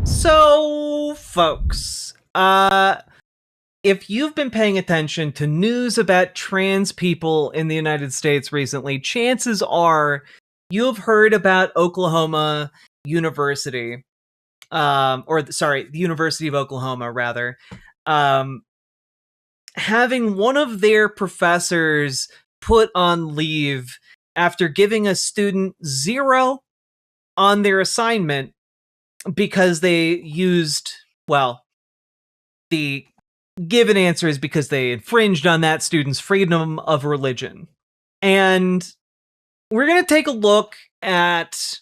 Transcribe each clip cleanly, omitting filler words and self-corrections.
So, folks, if you've been paying attention to news about trans people in the United States recently, chances are you've heard about Oklahoma University, the University of Oklahoma, rather, um, having one of their professors put on leave after giving a student 0 on their assignment because they used, well, the given answer is because they infringed on that student's freedom of religion. And we're going to take a look at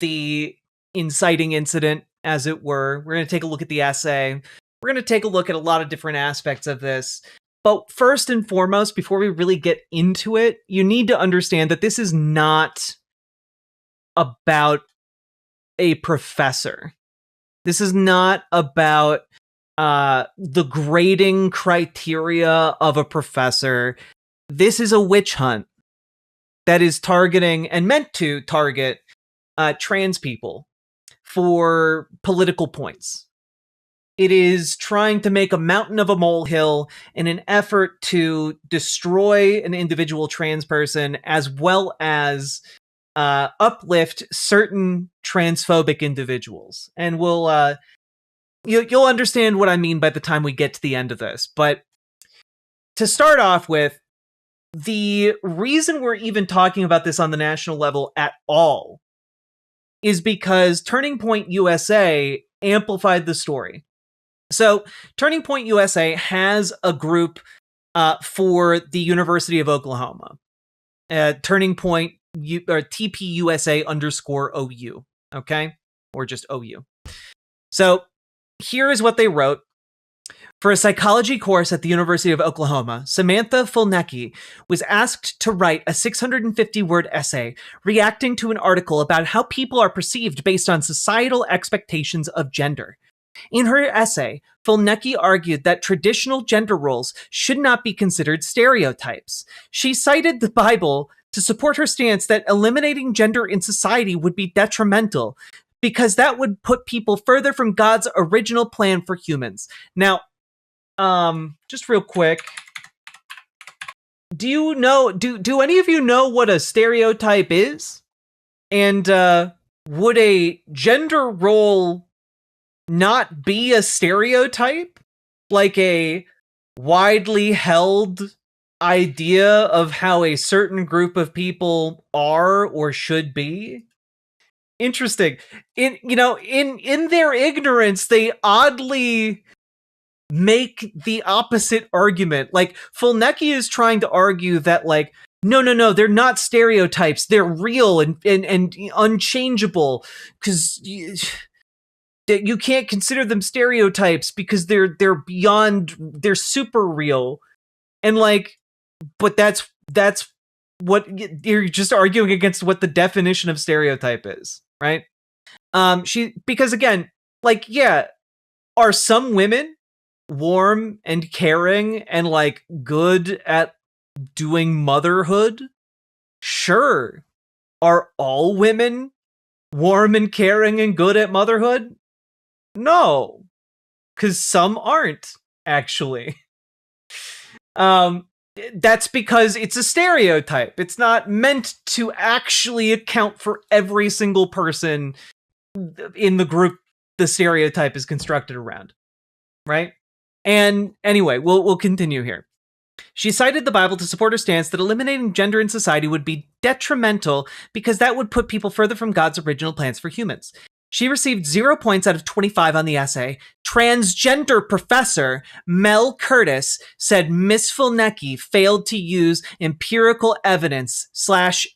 the inciting incident, as it were. We're going to take a look at the essay. We're going to take a look at a lot of different aspects of this. But first and foremost, before we really get into it, you need to understand that this is not about a professor. This is not about the grading criteria of a professor. This is a witch hunt that is targeting and meant to target trans people for political points. It is trying to make a mountain of a molehill in an effort to destroy an individual trans person, as well as uplift certain transphobic individuals. And you'll understand what I mean by the time we get to the end of this. But to start off with, the reason we're even talking about this on the national level at all is because Turning Point USA amplified the story. So Turning Point USA has a group for the University of Oklahoma. Turning Point or TPUSA_OU. Okay? Or just OU. So here is what they wrote. For a psychology course at the University of Oklahoma, Samantha Fulnecky was asked to write a 650-word essay reacting to an article about how people are perceived based on societal expectations of gender. In her essay, Fulnecky argued that traditional gender roles should not be considered stereotypes. She cited the Bible to support her stance that eliminating gender in society would be detrimental, because that would put people further from God's original plan for humans. Now, just real quick, do any of you know what a stereotype is? And would a gender role not be a stereotype? Like a widely held idea of how a certain group of people are or should be? Interesting. In their ignorance, they oddly make the opposite argument. Like, Fulnecky is trying to argue that, like, no, they're not stereotypes. They're real and unchangeable, because you can't consider them stereotypes because they're super real. And like, but that's what you're just arguing against, what the definition of stereotype is, right? Because again, like, yeah, are some women warm and caring and like good at doing motherhood? Sure. Are all women warm and caring and good at motherhood? No, because some aren't, actually. That's because it's a stereotype. It's not meant to actually account for every single person in the group the stereotype is constructed around, right? And anyway, we'll continue here. She cited the Bible to support her stance that eliminating gender in society would be detrimental because that would put people further from God's original plans for humans. She received 0 points out of 25 on the essay. Transgender professor Mel Curtis said Miss Fulnecky failed to use empirical evidence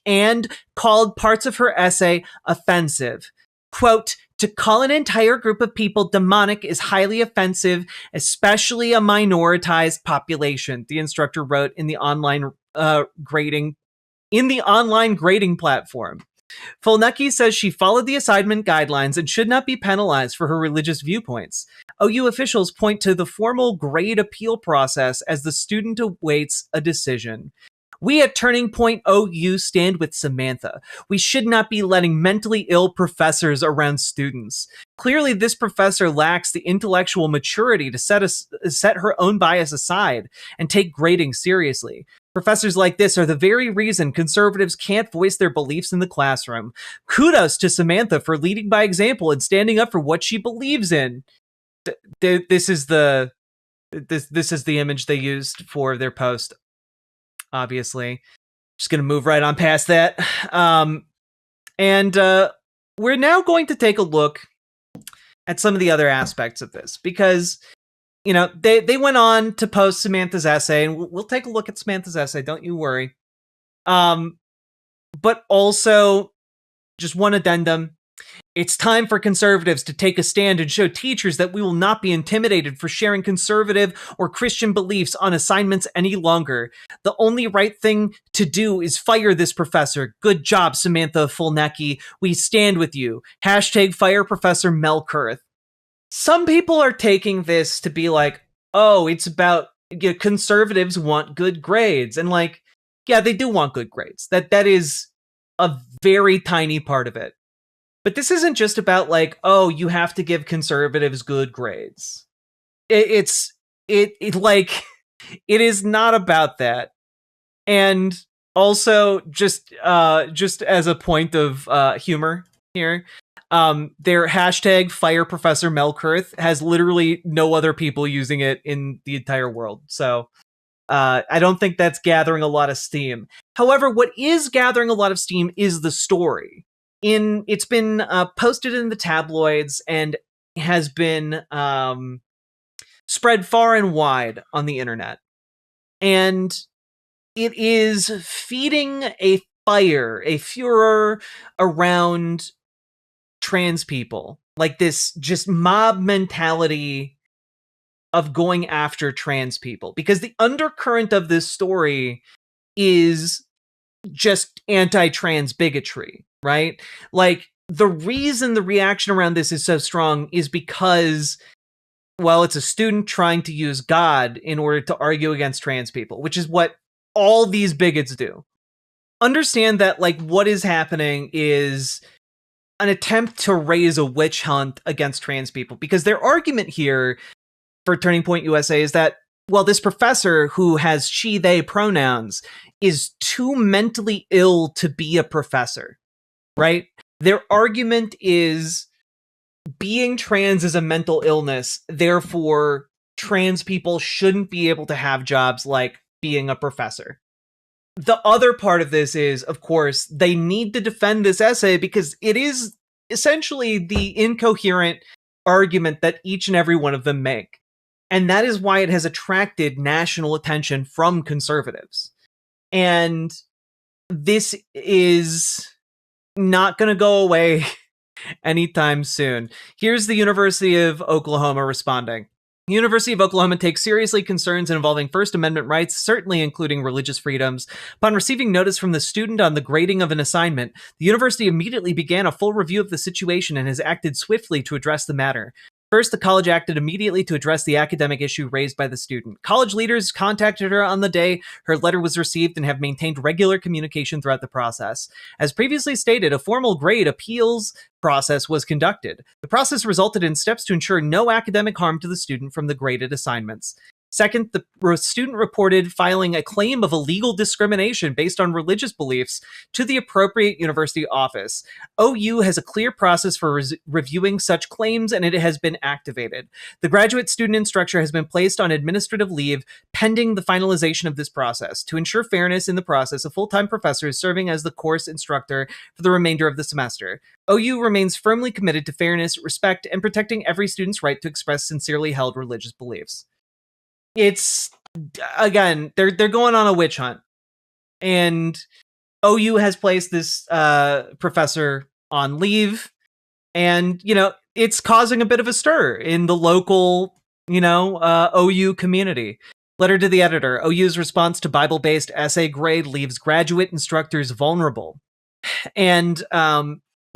and called parts of her essay offensive. Quote, to call an entire group of people demonic is highly offensive, especially a minoritized population, the instructor wrote in the online grading platform. Fulnecky says she followed the assignment guidelines and should not be penalized for her religious viewpoints. OU officials point to the formal grade appeal process as the student awaits a decision. We at Turning Point OU stand with Samantha. We should not be letting mentally ill professors around students. Clearly, this professor lacks the intellectual maturity to set her own bias aside and take grading seriously. Professors like this are the very reason conservatives can't voice their beliefs in the classroom. Kudos to Samantha for leading by example and standing up for what she believes in. This is the image they used for their post. Obviously, just gonna move right on past that. And we're now going to take a look at some of the other aspects of this, because they went on to post Samantha's essay, and we'll take a look at Samantha's essay, don't you worry. But also, just one addendum. It's time for conservatives to take a stand and show teachers that we will not be intimidated for sharing conservative or Christian beliefs on assignments any longer. The only right thing to do is fire this professor. Good job, Samantha Fulnecky. We stand with you. Hashtag fire Professor Melkurth. Some people are taking this to be like, oh, it's about conservatives want good grades. And like, yeah, they do want good grades. That is a very tiny part of it. But this isn't just about like, oh, you have to give conservatives good grades. It is not about that. And also, just as a point of humor here, their hashtag fire Professor Melkurth has literally no other people using it in the entire world. So I don't think that's gathering a lot of steam. However, what is gathering a lot of steam is the story. It's been posted in the tabloids and has been spread far and wide on the internet. And it is feeding a furor around trans people. Like this just mob mentality of going after trans people. Because the undercurrent of this story is just anti-trans bigotry, right? Like, the reason the reaction around this is so strong is because, well, it's a student trying to use God in order to argue against trans people, which is what all these bigots do. Understand that, like, what is happening is an attempt to raise a witch hunt against trans people, because their argument here for Turning Point USA is that, well, this professor who has she, they pronouns is too mentally ill to be a professor, right? Their argument is being trans is a mental illness, therefore trans people shouldn't be able to have jobs like being a professor. The other part of this is, of course, they need to defend this essay because it is essentially the incoherent argument that each and every one of them make. And that is why it has attracted national attention from conservatives. And this is not going to go away anytime soon. Here's the University of Oklahoma responding. The University of Oklahoma takes seriously concerns involving First Amendment rights, certainly including religious freedoms. Upon receiving notice from the student on the grading of an assignment, the university immediately began a full review of the situation and has acted swiftly to address the matter. First, the college acted immediately to address the academic issue raised by the student. College leaders contacted her on the day her letter was received and have maintained regular communication throughout the process. As previously stated, a formal grade appeals process was conducted. The process resulted in steps to ensure no academic harm to the student from the graded assignments. Second, the student reported filing a claim of illegal discrimination based on religious beliefs to the appropriate university office. OU has a clear process for reviewing such claims, and it has been activated. The graduate student instructor has been placed on administrative leave pending the finalization of this process. To ensure fairness in the process, a full-time professor is serving as the course instructor for the remainder of the semester. OU remains firmly committed to fairness, respect, and protecting every student's right to express sincerely held religious beliefs. It's, again, they're going on a witch hunt, and OU has placed this professor on leave, and it's causing a bit of a stir in the local OU community. Letter to the editor: OU's response to Bible-based essay grade leaves graduate instructors vulnerable. And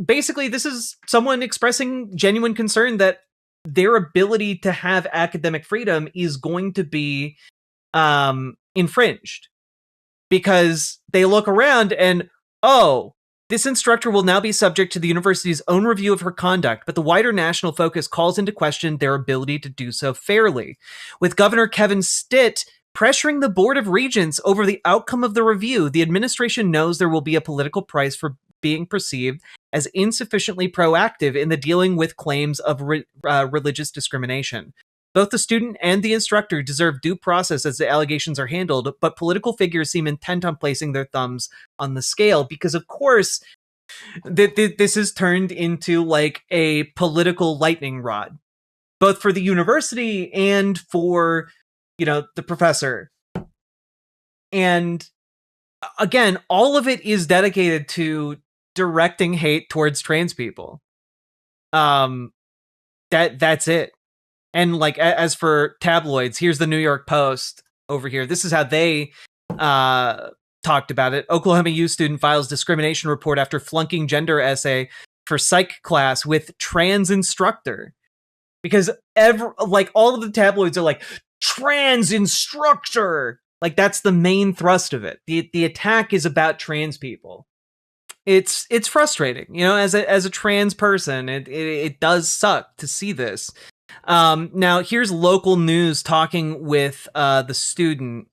basically, this is someone expressing genuine concern that their ability to have academic freedom is going to be infringed, because they look around and, oh, this instructor will now be subject to the university's own review of her conduct, but the wider national focus calls into question their ability to do so fairly. With Governor Kevin Stitt pressuring the Board of Regents over the outcome of the review, the administration knows there will be a political price for being perceived as insufficiently proactive in the dealing with claims of religious discrimination. Both the student and the instructor deserve due process as the allegations are handled, but political figures seem intent on placing their thumbs on the scale because, of course, this is turned into like a political lightning rod, both for the university and for, the professor. And again, all of it is dedicated to directing hate towards trans people. That's it. And like, as for tabloids, here's the New York Post over here. This is how they talked about it. Oklahoma U student files discrimination report after flunking gender essay for psych class with trans instructor. Because all of the tabloids are like, trans instructor. Like, that's the main thrust of it. The attack is about trans people. It's frustrating, as a trans person. It does suck to see this. Now here's local news talking with the student.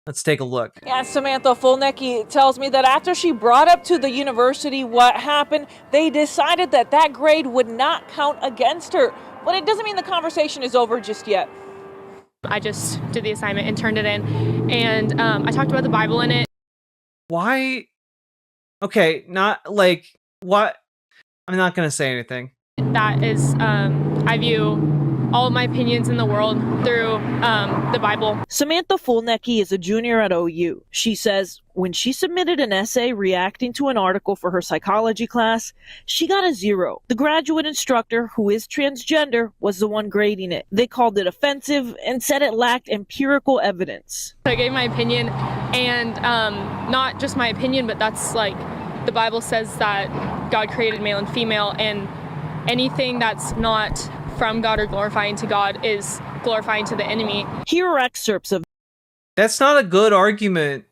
Let's take a look. Yeah, Samantha Fulnecky tells me that after she brought up to the university what happened, they decided that grade would not count against her. But it doesn't mean the conversation is over just yet. I just did the assignment and turned it in, and I talked about the Bible in it. Why? Okay, not like what? I'm not gonna say anything. That is, I view all of my opinions in the world through the Bible. Samantha Fulnecky is a junior at OU. She says when she submitted an essay reacting to an article for her psychology class, she got a 0. The graduate instructor, who is transgender, was the one grading it. They called it offensive and said it lacked empirical evidence. I gave my opinion, and not just my opinion, but that's like the Bible says that God created male and female, and anything that's not from God or glorifying to God is glorifying to the enemy. Here are excerpts of. That's not a good argument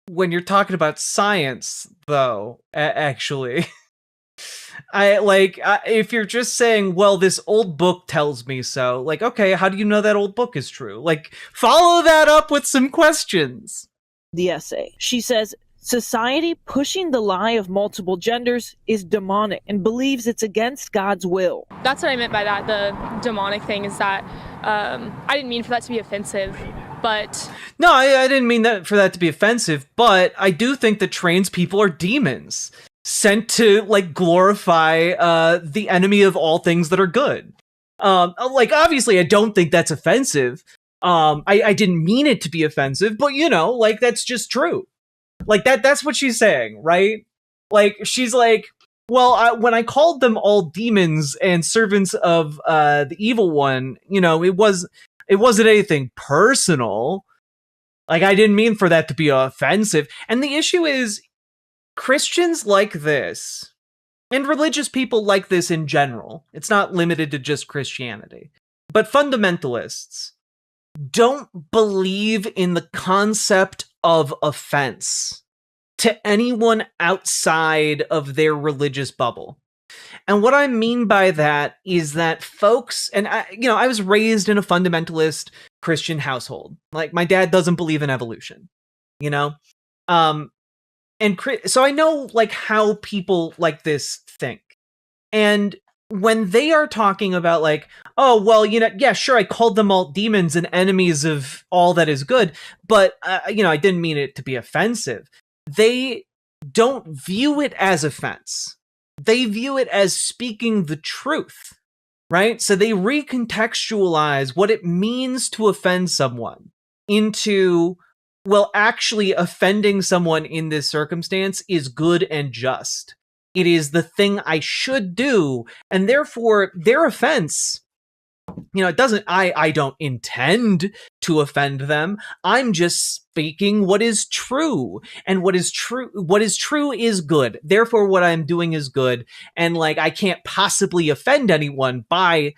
when you're talking about science, though, actually. If you're just saying, well, this old book tells me so, like, okay, how do you know that old book is true? Like, follow that up with some questions. The essay. She says, society pushing the lie of multiple genders is demonic and believes it's against God's will. That's what I meant by that. The demonic thing is that I didn't mean for that to be offensive, but... No, I didn't mean that for that to be offensive, but I do think that trans people are demons sent to, like, glorify the enemy of all things that are good. Obviously, I don't think that's offensive. I didn't mean it to be offensive, but, that's just true. Like, that's what she's saying, right? Like, she's like, well, when I called them all demons and servants of the evil one, it wasn't anything personal. Like, I didn't mean for that to be offensive. And the issue is, Christians like this, and religious people like this in general, it's not limited to just Christianity, but fundamentalists don't believe in the concept of offense to anyone outside of their religious bubble. And what I mean by that is that folks, and I was raised in a fundamentalist Christian household. Like, my dad doesn't believe in evolution, so I know, like, how people like this think. And when they are talking about, like, oh, well, yeah, sure, I called them all demons and enemies of all that is good, but, I didn't mean it to be offensive. They don't view it as offense. They view it as speaking the truth, right? So they recontextualize what it means to offend someone into, well, actually offending someone in this circumstance is good and just. It is the thing I should do, and therefore their offense, it doesn't, I don't intend to offend them. I'm just speaking what is true, and what is true is good. Therefore, what I'm doing is good, and like, I can't possibly offend anyone by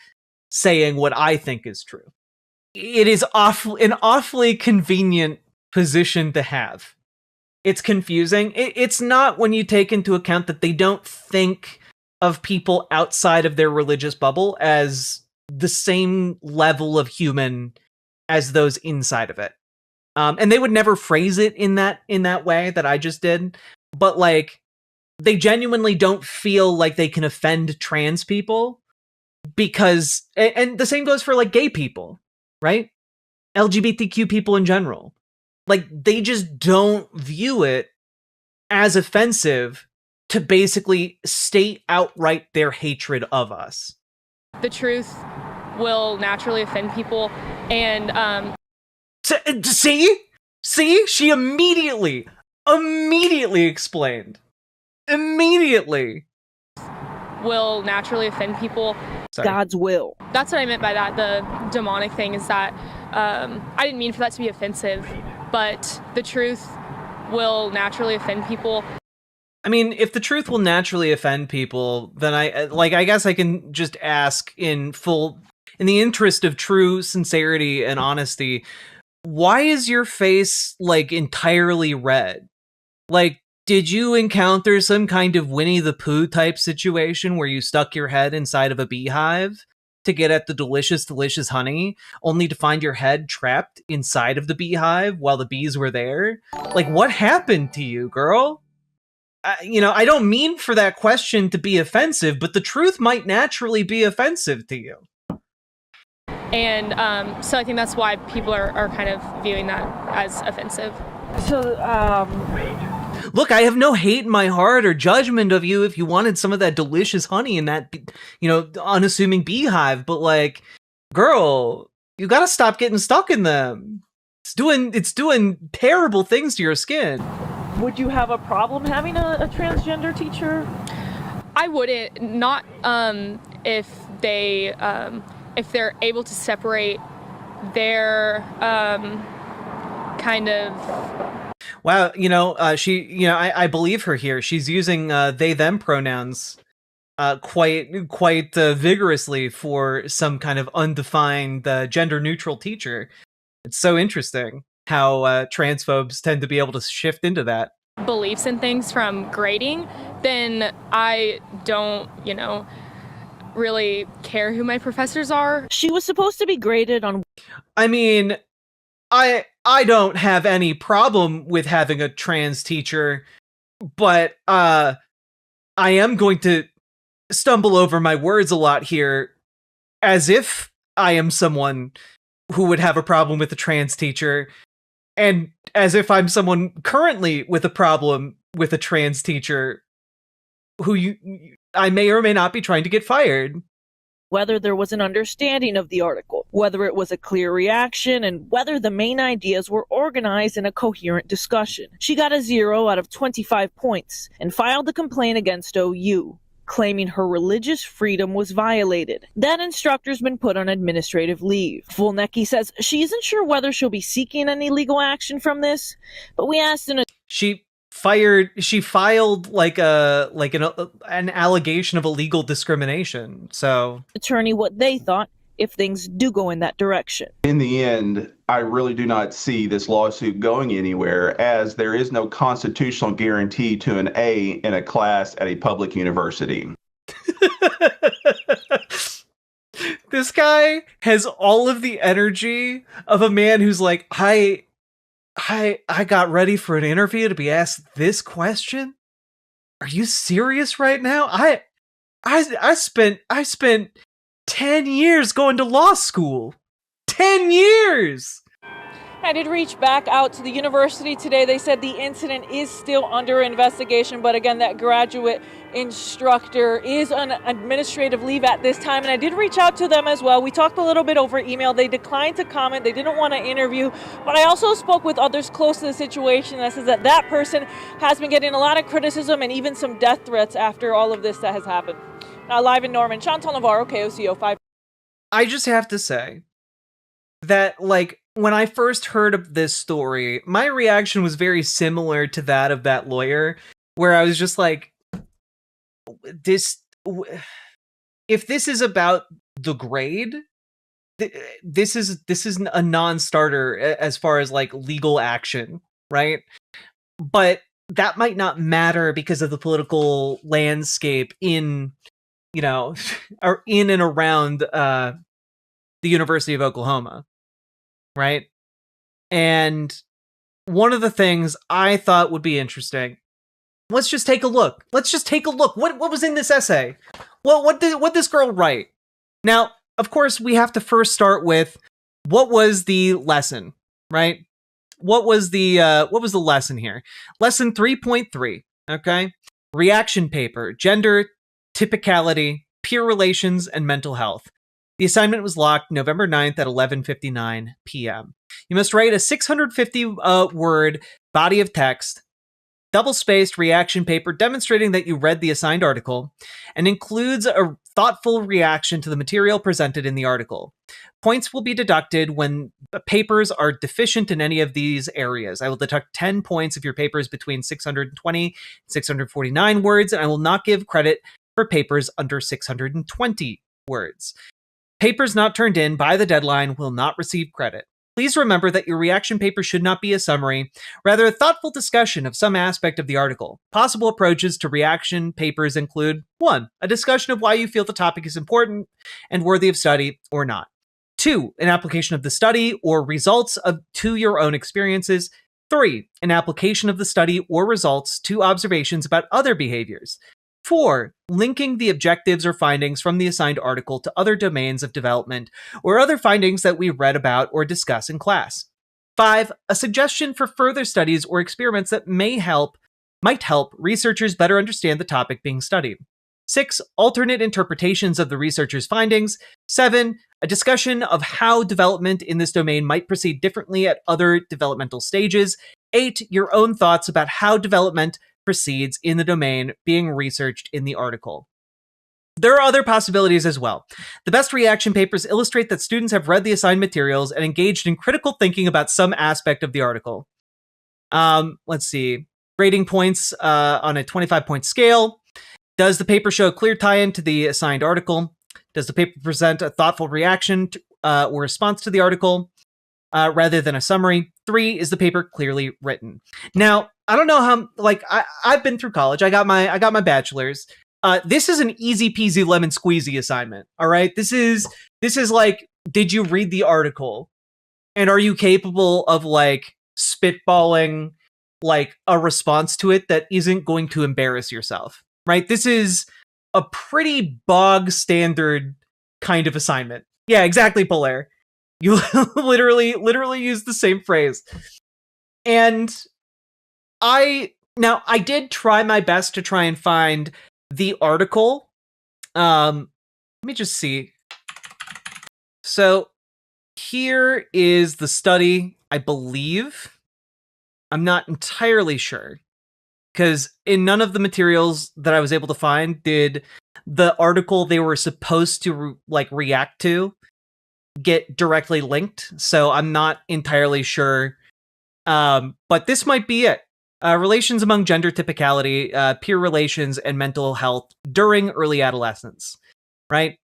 saying what I think is true. It is an awfully convenient position to have. it's confusing. It's not when you take into account that they don't think of people outside of their religious bubble as the same level of human as those inside of it. And they would never phrase it in that way that I just did. But like, they genuinely don't feel like they can offend trans people because, and the same goes for like gay people, right? LGBTQ people in general. Like, they just don't view it as offensive to basically state outright their hatred of us. The truth will naturally offend people, and see, she immediately explained. Immediately will naturally offend people. Sorry. God's will. That's what I meant by that. The demonic thing is that I didn't mean for that to be offensive, but the truth will naturally offend people. I mean, if the truth will naturally offend people, then I guess I can just ask in the interest of true sincerity and honesty, why is your face like entirely red? Like, did you encounter some kind of Winnie the Pooh type situation where you stuck your head inside of a beehive to get at the delicious, delicious honey, only to find your head trapped inside of the beehive while the bees were there? Like, what happened to you, girl? I don't mean for that question to be offensive, but the truth might naturally be offensive to you. And so I think that's why people are kind of viewing that as offensive. So, look, I have no hate in my heart or judgment of you if you wanted some of that delicious honey in that, unassuming beehive, but like, girl, you gotta stop getting stuck in them. It's doing terrible things to your skin. would you have a problem having a transgender teacher? I wouldn't, not if they're able to separate their kind of. Wow, I believe her here. She's using they them pronouns quite vigorously for some kind of undefined gender neutral teacher. It's so interesting how transphobes tend to be able to shift into that. Beliefs and things from grading, then I don't, really care who my professors are. She was supposed to be graded on. I mean, I don't have any problem with having a trans teacher, but I am going to stumble over my words a lot here, as if I am someone who would have a problem with a trans teacher, and as if I'm someone currently with a problem with a trans teacher who I may or may not be trying to get fired. Whether there was an understanding of the article, whether it was a clear reaction, and whether the main ideas were organized in a coherent discussion. She got a 0 out of 25 points and filed a complaint against OU, claiming her religious freedom was violated. That instructor's been put on administrative leave. Fulnecky says she isn't sure whether she'll be seeking any legal action from this, but we asked She filed like an allegation of illegal discrimination. So attorney what they thought if things do go in that direction. In the end, I really do not see this lawsuit going anywhere, as there is no constitutional guarantee to an A in a class at a public university. This guy has all of the energy of a man who's like, I got ready for an interview to be asked this question. Are you serious right now? I spent 10 years going to law school. 10 years! I did reach back out to the university today. They said the incident is still under investigation, but again, that graduate instructor is on administrative leave at this time, and I did reach out to them as well. We talked a little bit over email. They declined to comment. They didn't want to interview, but I also spoke with others close to the situation that says that person has been getting a lot of criticism and even some death threats after all of this that has happened. Now, live in Norman, Chantal Navarro, KOCO 5. I just have to say that, like, when I first heard of this story, my reaction was very similar to that of that lawyer, where I was just like, if this is about the grade, this is a non-starter as far as like legal action, right? but that might not matter because of the political landscape in, or in and around the University of Oklahoma, right? And one of the things I thought would be interesting, let's just take a look. What was in this essay? What did this girl write? Now, of course, we have to first start with what was the lesson, right? What was the lesson here? Lesson 3.3, okay? Reaction paper, gender, typicality, peer relations, and mental health. The assignment was locked November 9th at 11:59 p.m. You must write a 650 word body of text, double-spaced reaction paper demonstrating that you read the assigned article, and includes a thoughtful reaction to the material presented in the article. Points will be deducted when papers are deficient in any of these areas. I will deduct 10 points if your paper is between 620 and 649 words, and I will not give credit for papers under 620 words. Papers not turned in by the deadline will not receive credit. Please remember that your reaction paper should not be a summary, rather a thoughtful discussion of some aspect of the article. Possible approaches to reaction papers include 1. A discussion of why you feel the topic is important and worthy of study or not. 2. An application of the study or results to your own experiences. 3. An application of the study or results to observations about other behaviors. 4. Linking the objectives or findings from the assigned article to other domains of development or other findings that we read about or discuss in class. 5. A suggestion for further studies or experiments that might help researchers better understand the topic being studied. 6. Alternate interpretations of the researcher's findings. 7. A discussion of how development in this domain might proceed differently at other developmental stages. 8. Your own thoughts about how development proceeds in the domain being researched in the article. There are other possibilities as well. The best reaction papers illustrate that students have read the assigned materials and engaged in critical thinking about some aspect of the article. Let's see. Grading points on a 25-point scale. Does the paper show a clear tie-in to the assigned article? Does the paper present a thoughtful reaction or response to the article rather than a summary? 3, is the paper clearly written? Now, I don't know how, I've been through college. I got my bachelor's. This is an easy peasy lemon squeezy assignment. All right. This is like, did you read the article? And are you capable of spitballing a response to it that isn't going to embarrass yourself? Right. This is a pretty bog standard kind of assignment. Yeah, exactly, Polaire. You literally use the same phrase. And I did try my best to try and find the article. Let me just see. So here is the study, I believe. I'm not entirely sure, because in none of the materials that I was able to find did the article they were supposed to react to get directly linked. So I'm not entirely sure. But this might be it. Relations among gender typicality, peer relations, and mental health during early adolescence, right?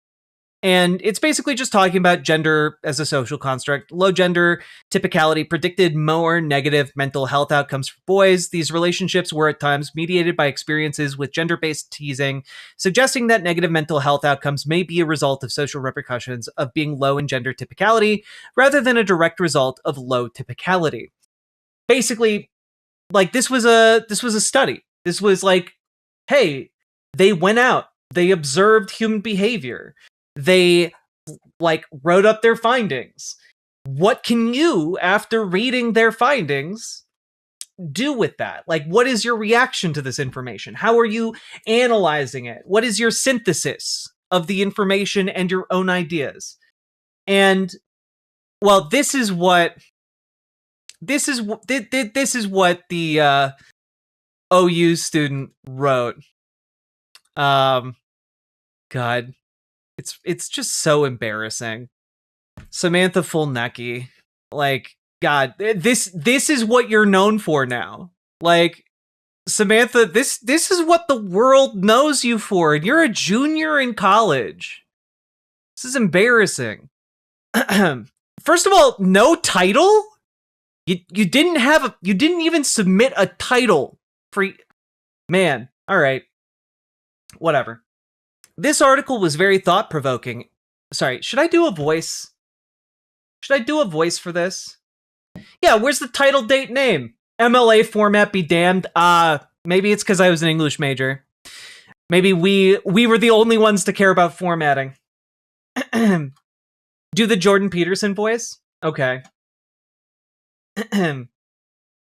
And it's basically just talking about gender as a social construct. Low gender typicality predicted more negative mental health outcomes for boys. These relationships were at times mediated by experiences with gender-based teasing, suggesting that negative mental health outcomes may be a result of social repercussions of being low in gender typicality, rather than a direct result of low typicality. Basically, this was a study. This was hey, they went out, they observed human behavior. They wrote up their findings. What can you, after reading their findings, do with that? What is your reaction to this information? How are you analyzing it? What is your synthesis of the information and your own ideas? And well, this is what the OU student wrote. God. It's just so embarrassing. Samantha Fulnecky. God, this is what you're known for now. Samantha, this is what the world knows you for, and you're a junior in college. This is embarrassing. First of all, no title? You didn't even submit a title for, man. All right, whatever. This article was very thought-provoking. Sorry, should I do a voice? Should I do a voice for this? Yeah, where's the title, date, name? MLA format be damned. Maybe it's because I was an English major. Maybe we were the only ones to care about formatting. Do the Jordan Peterson voice? Okay.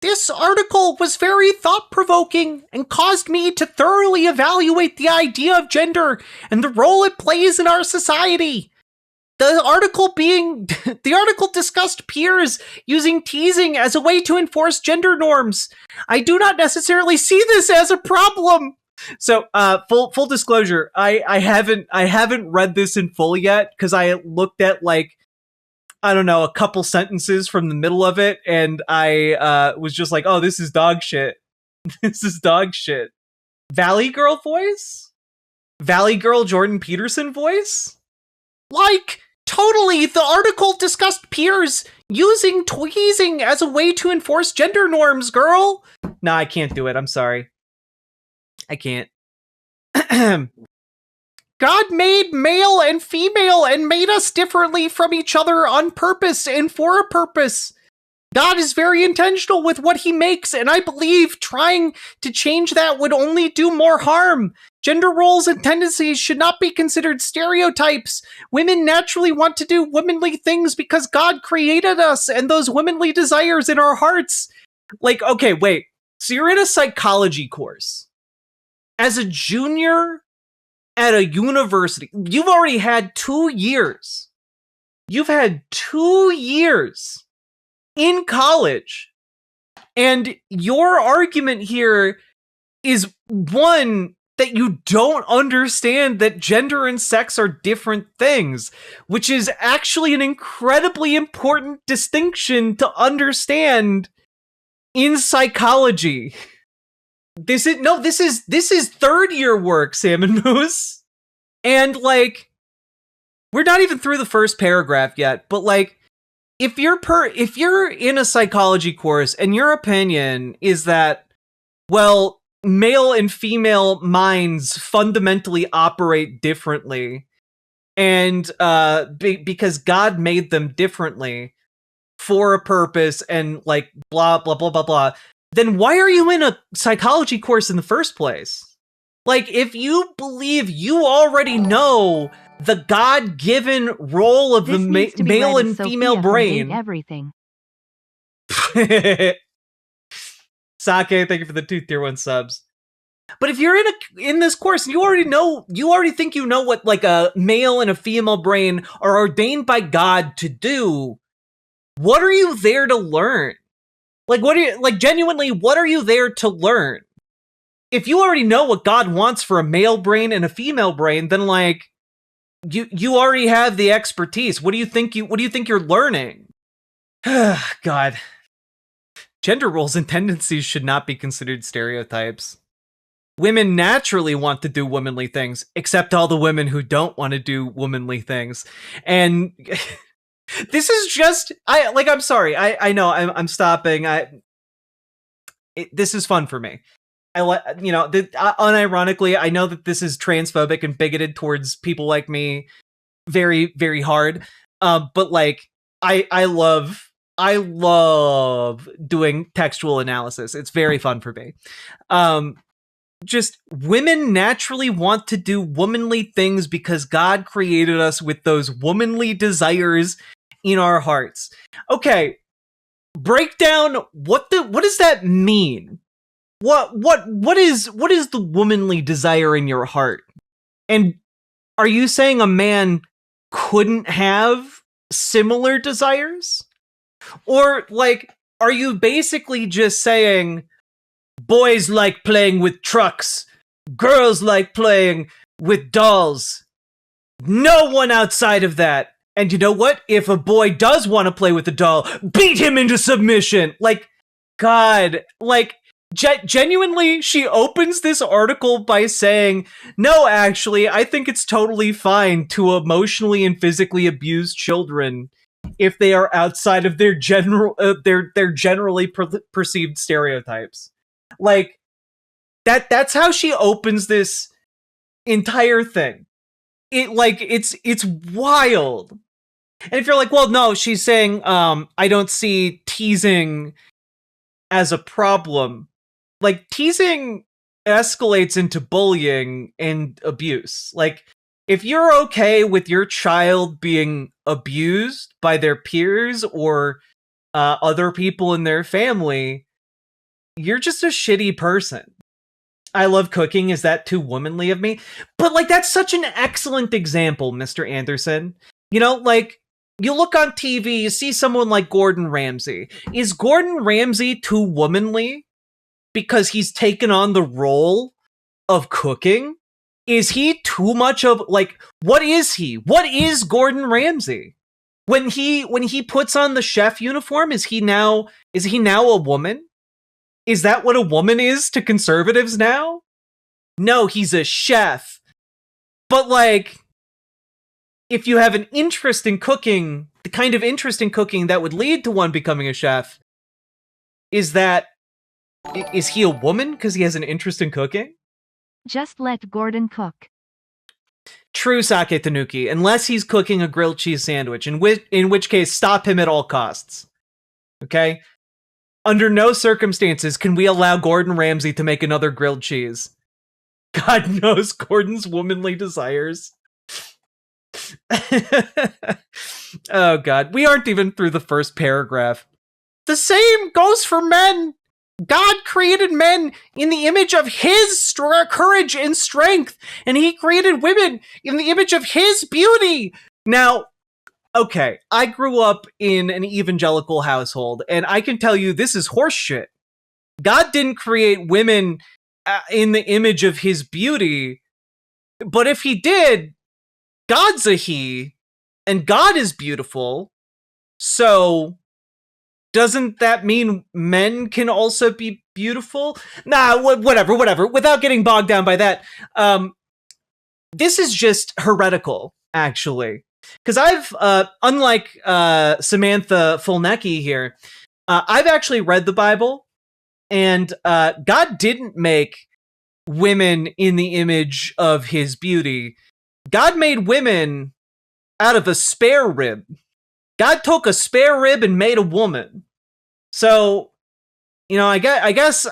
This article was very thought-provoking and caused me to thoroughly evaluate the idea of gender and the role it plays in our society. The article discussed peers using teasing as a way to enforce gender norms. I do not necessarily see this as a problem. So, full disclosure, I haven't read this in full yet because I looked at I don't know, a couple sentences from the middle of it, and I was just like, oh, this is dog shit. This is dog shit. Valley Girl voice? Valley Girl Jordan Peterson voice? Totally, the article discussed peers using tweezing as a way to enforce gender norms, girl. Nah, I can't do it. I'm sorry. I can't. God made male and female and made us differently from each other on purpose and for a purpose. God is very intentional with what he makes, and I believe trying to change that would only do more harm. Gender roles and tendencies should not be considered stereotypes. Women naturally want to do womanly things because God created us and those womanly desires in our hearts. Okay, wait. So you're in a psychology course. As a junior at a university, you've already had 2 years. You've had 2 years in college. And your argument here is, one, that you don't understand that gender and sex are different things, which is actually an incredibly important distinction to understand in psychology. This is third year work, Salmon Moose. And we're not even through the first paragraph yet, but if you're in a psychology course and your opinion is that, well, male and female minds fundamentally operate differently, and because God made them differently for a purpose, and blah blah blah blah blah, then why are you in a psychology course in the first place? If you believe you already know the God-given role of the male and female brain. Everything. Sake, thank you for the 2 tier 1 subs. But if you're in this course and you already think you know what a male and a female brain are ordained by God to do, what are you there to learn? Genuinely, what are you there to learn? If you already know what God wants for a male brain and a female brain, then you already have the expertise. What do you think you're learning? God. Gender roles and tendencies should not be considered stereotypes. Women naturally want to do womanly things, except all the women who don't want to do womanly things. And this is just, I'm sorry. I know I'm stopping. This is fun for me. Unironically, I know that this is transphobic and bigoted towards people like me very, very hard. But I love doing textual analysis. It's very fun for me. Just women naturally want to do womanly things because God created us with those womanly desires in our hearts. Okay, break down what does that mean? What is the womanly desire in your heart? And are you saying a man couldn't have similar desires? Or are you basically just saying boys like playing with trucks, girls like playing with dolls, no one outside of that? And you know what? If a boy does want to play with a doll, beat him into submission. God, genuinely, she opens this article by saying, no, actually, I think it's totally fine to emotionally and physically abuse children. if they are outside of their their generally perceived stereotypes. Like that's how she opens this entire thing. It's wild. And if you're like, well, no, she's saying I don't see teasing as a problem. Like, teasing escalates into bullying and abuse. Like, if you're okay with your child being abused by their peers or other people in their family, you're just a shitty person. I love cooking. Is that too womanly of me? But, like, that's such an excellent example, Mr. Anderson. You know, like, you look on TV, you see someone like Gordon Ramsay. Is Gordon Ramsay too womanly because he's taken on the role of cooking? Is he too much of, like, what is he? What is Gordon Ramsay? When he puts on the chef uniform, is he now a woman? Is that what a woman is to conservatives now? No, he's a chef. But, like, if you have an interest in cooking, the kind of interest in cooking that would lead to one becoming a chef, is he a woman because he has an interest in cooking? Just let Gordon cook. True, Sake Tanuki, unless he's cooking a grilled cheese sandwich, in which case, stop him at all costs. Okay? Under no circumstances can we allow Gordon Ramsay to make another grilled cheese. God knows Gordon's womanly desires. Oh God, we aren't even through the first paragraph. The same goes for men. God created men in the image of his courage and strength, and he created women in the image of his beauty. Now, okay, I grew up in an evangelical household, and I can tell you this is horseshit. God didn't create women in the image of his beauty, but if he did, God's a he, and God is beautiful, so doesn't that mean men can also be beautiful? Nah, whatever. Without getting bogged down by that, this is just heretical, actually. Because I've, unlike Samantha Fulnecky here, I've actually read the Bible, and God didn't make women in the image of his beauty. God made women out of a spare rib. God took a spare rib and made a woman. So, you know, I guess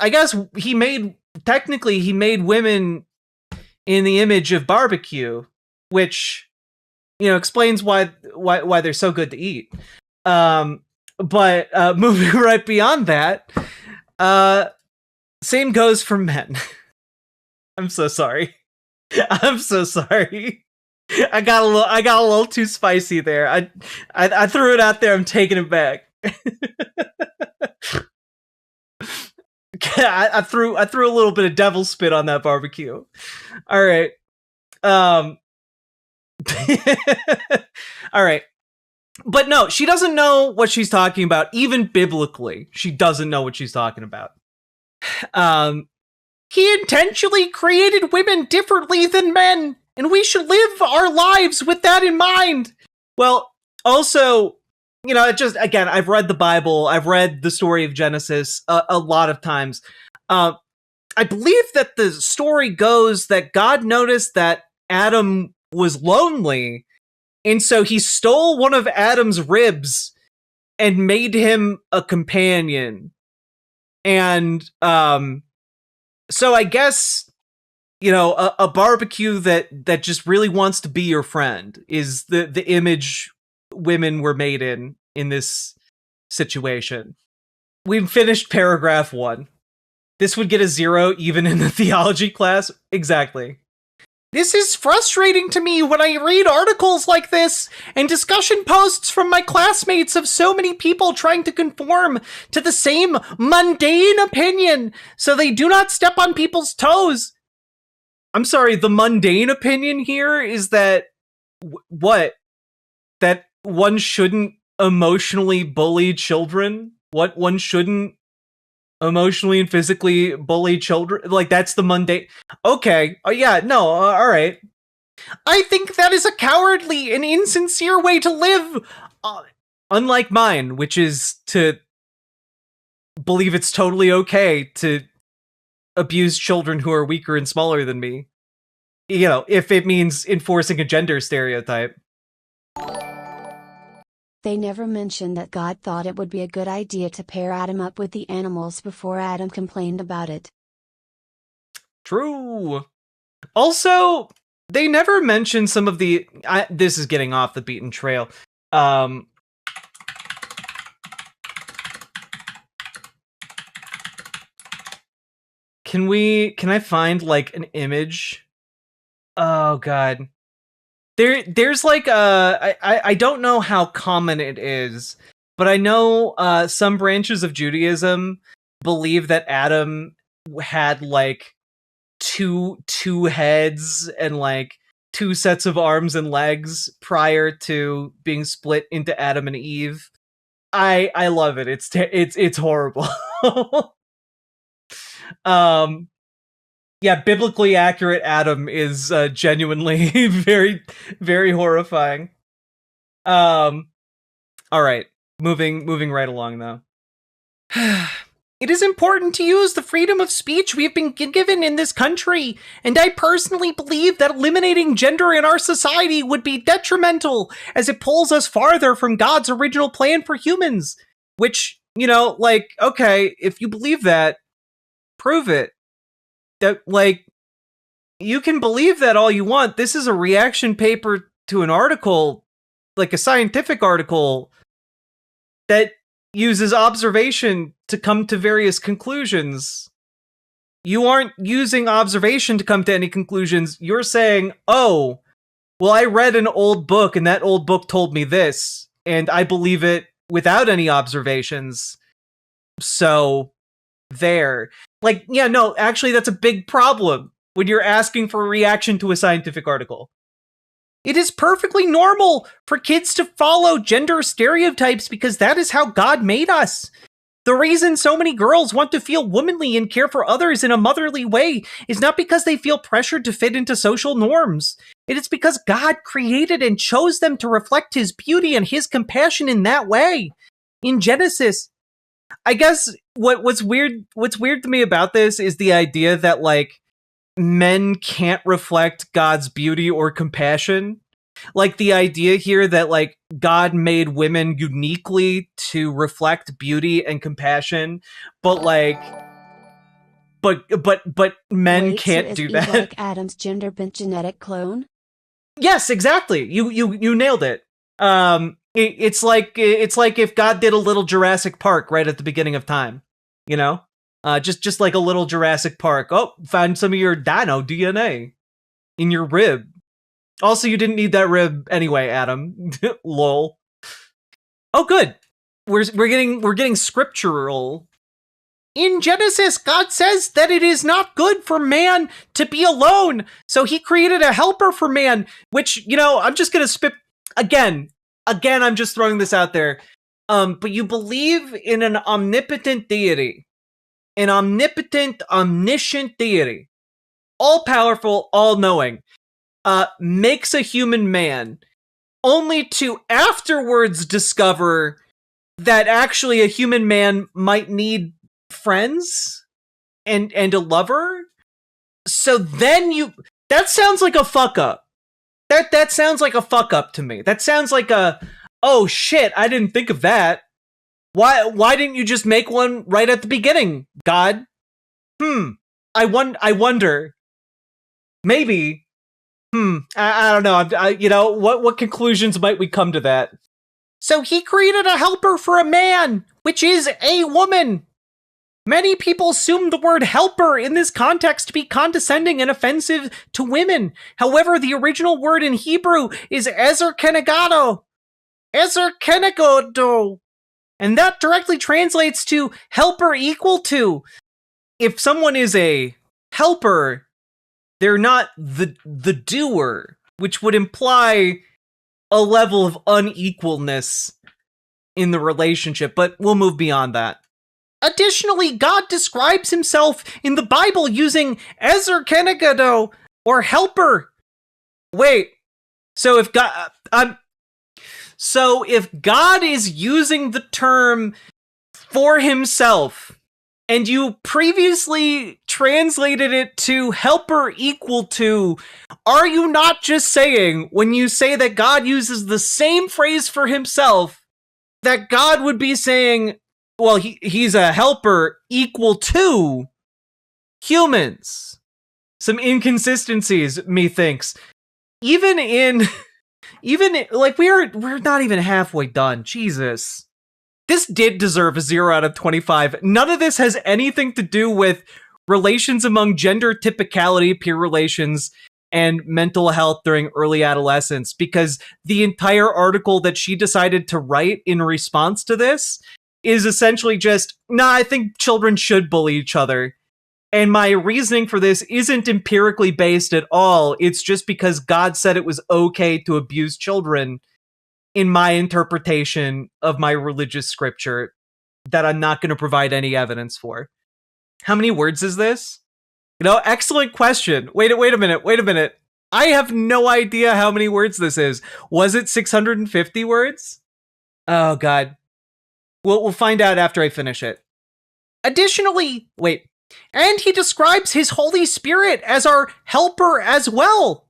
he made women in the image of barbecue, which, you know, explains why they're so good to eat. But moving right beyond that, same goes for men. I'm so sorry. I'm so sorry. I got a little too spicy there. I threw it out there. I'm taking it back. I threw a little bit of devil spit on that barbecue. All right. All right. But no, she doesn't know what she's talking about. Even biblically, she doesn't know what she's talking about. He intentionally created women differently than men, and we should live our lives with that in mind. Well, also, you know, it just, again, I've read the Bible, I've read the story of Genesis a lot of times. I believe that the story goes that God noticed that Adam was lonely, and so he stole one of Adam's ribs and made him a companion. And so I guess, you know, a barbecue that just really wants to be your friend is the image women were made in this situation. We've finished paragraph 1. This would get a 0 even in the theology class. Exactly. This is frustrating to me when I read articles like this and discussion posts from my classmates of so many people trying to conform to the same mundane opinion so they do not step on people's toes. I'm sorry, the mundane opinion here is that what? That one shouldn't emotionally bully children? What, one shouldn't emotionally and physically bully children? Like, that's the mundane. Okay. Oh yeah, no, all right. I think that is a cowardly and insincere way to live. Unlike mine, which is to believe it's totally okay to abuse children who are weaker and smaller than me. You know, if it means enforcing a gender stereotype. They never mentioned that God thought it would be a good idea to pair Adam up with the animals before Adam complained about it. True. Also, they never mention some of the... this is getting off the beaten trail. Can I find, like, an image? Oh, God. There's like I don't know how common it is, but I know some branches of Judaism believe that Adam had like two heads and like two sets of arms and legs prior to being split into Adam and Eve. I love it. It's horrible. Yeah, biblically accurate Adam is genuinely very, very horrifying. All right, moving right along though. It is important to use the freedom of speech we have been given in this country, and I personally believe that eliminating gender in our society would be detrimental, as it pulls us farther from God's original plan for humans. Which, you know, like, okay, if you believe that, prove it. That, like, you can believe that all you want. This is a reaction paper to an article, like a scientific article, that uses observation to come to various conclusions. You aren't using observation to come to any conclusions. You're saying, oh, well, I read an old book and that old book told me this, and I believe it without any observations. So, there. Like, yeah, no, actually, that's a big problem when you're asking for a reaction to a scientific article. It is perfectly normal for kids to follow gender stereotypes because that is how God made us. The reason so many girls want to feel womanly and care for others in a motherly way is not because they feel pressured to fit into social norms. It is because God created and chose them to reflect his beauty and his compassion in that way. In Genesis, I guess what's weird to me about this is the idea that, like, men can't reflect God's beauty or compassion. Like, the idea here that, like, God made women uniquely to reflect beauty and compassion, but like but men Wait, can't so is do Eve that. like Adam's gender-bent genetic clone? Yes, exactly. You nailed it. It's like if God did a little Jurassic Park right at the beginning of time, you know? Just like a little Jurassic Park. Oh, found some of your dino DNA in your rib. Also, you didn't need that rib anyway, Adam. Lol. Oh, good. We're getting scriptural. In Genesis, God says that it is not good for man to be alone, so he created a helper for man, which, you know, I'm just gonna spit again, I'm just throwing this out there. But you believe in an omnipotent deity, an omnipotent, omniscient deity, all-powerful, all-knowing, makes a human man, only to afterwards discover that actually a human man might need friends and a lover. So then that sounds like a fuck up. That sounds like a fuck up to me. That sounds like a, oh shit, I didn't think of that. Why didn't you just make one right at the beginning, God? I wonder. Maybe. I don't know. You know, what conclusions might we come to that? So he created a helper for a man, which is a woman. Many people assume the word helper in this context to be condescending and offensive to women. However, the original word in Hebrew is ezer kenegado. Ezer kenegado. And that directly translates to helper equal to. If someone is a helper, they're not the doer, which would imply a level of unequalness in the relationship, but we'll move beyond that. Additionally, God describes himself in the Bible using ezer kenegado, or helper. Wait, so if God, So if God is using the term for himself, and you previously translated it to helper equal to, are you not just saying, when you say that God uses the same phrase for himself, that God would be saying, well, he's a helper equal to humans? Some inconsistencies, methinks. Like, we're not even halfway done. Jesus. This did deserve a 0 out of 25. None of this has anything to do with relations among gender typicality, peer relations, and mental health during early adolescence, because the entire article that she decided to write in response to this is essentially just, I think children should bully each other. And my reasoning for this isn't empirically based at all. It's just because God said it was okay to abuse children in my interpretation of my religious scripture that I'm not going to provide any evidence for. How many words is this? Excellent question. Wait a minute. I have no idea how many words this is. Was it 650 words? Oh, God. We'll find out after I finish it. Additionally, and he describes his Holy Spirit as our helper as well.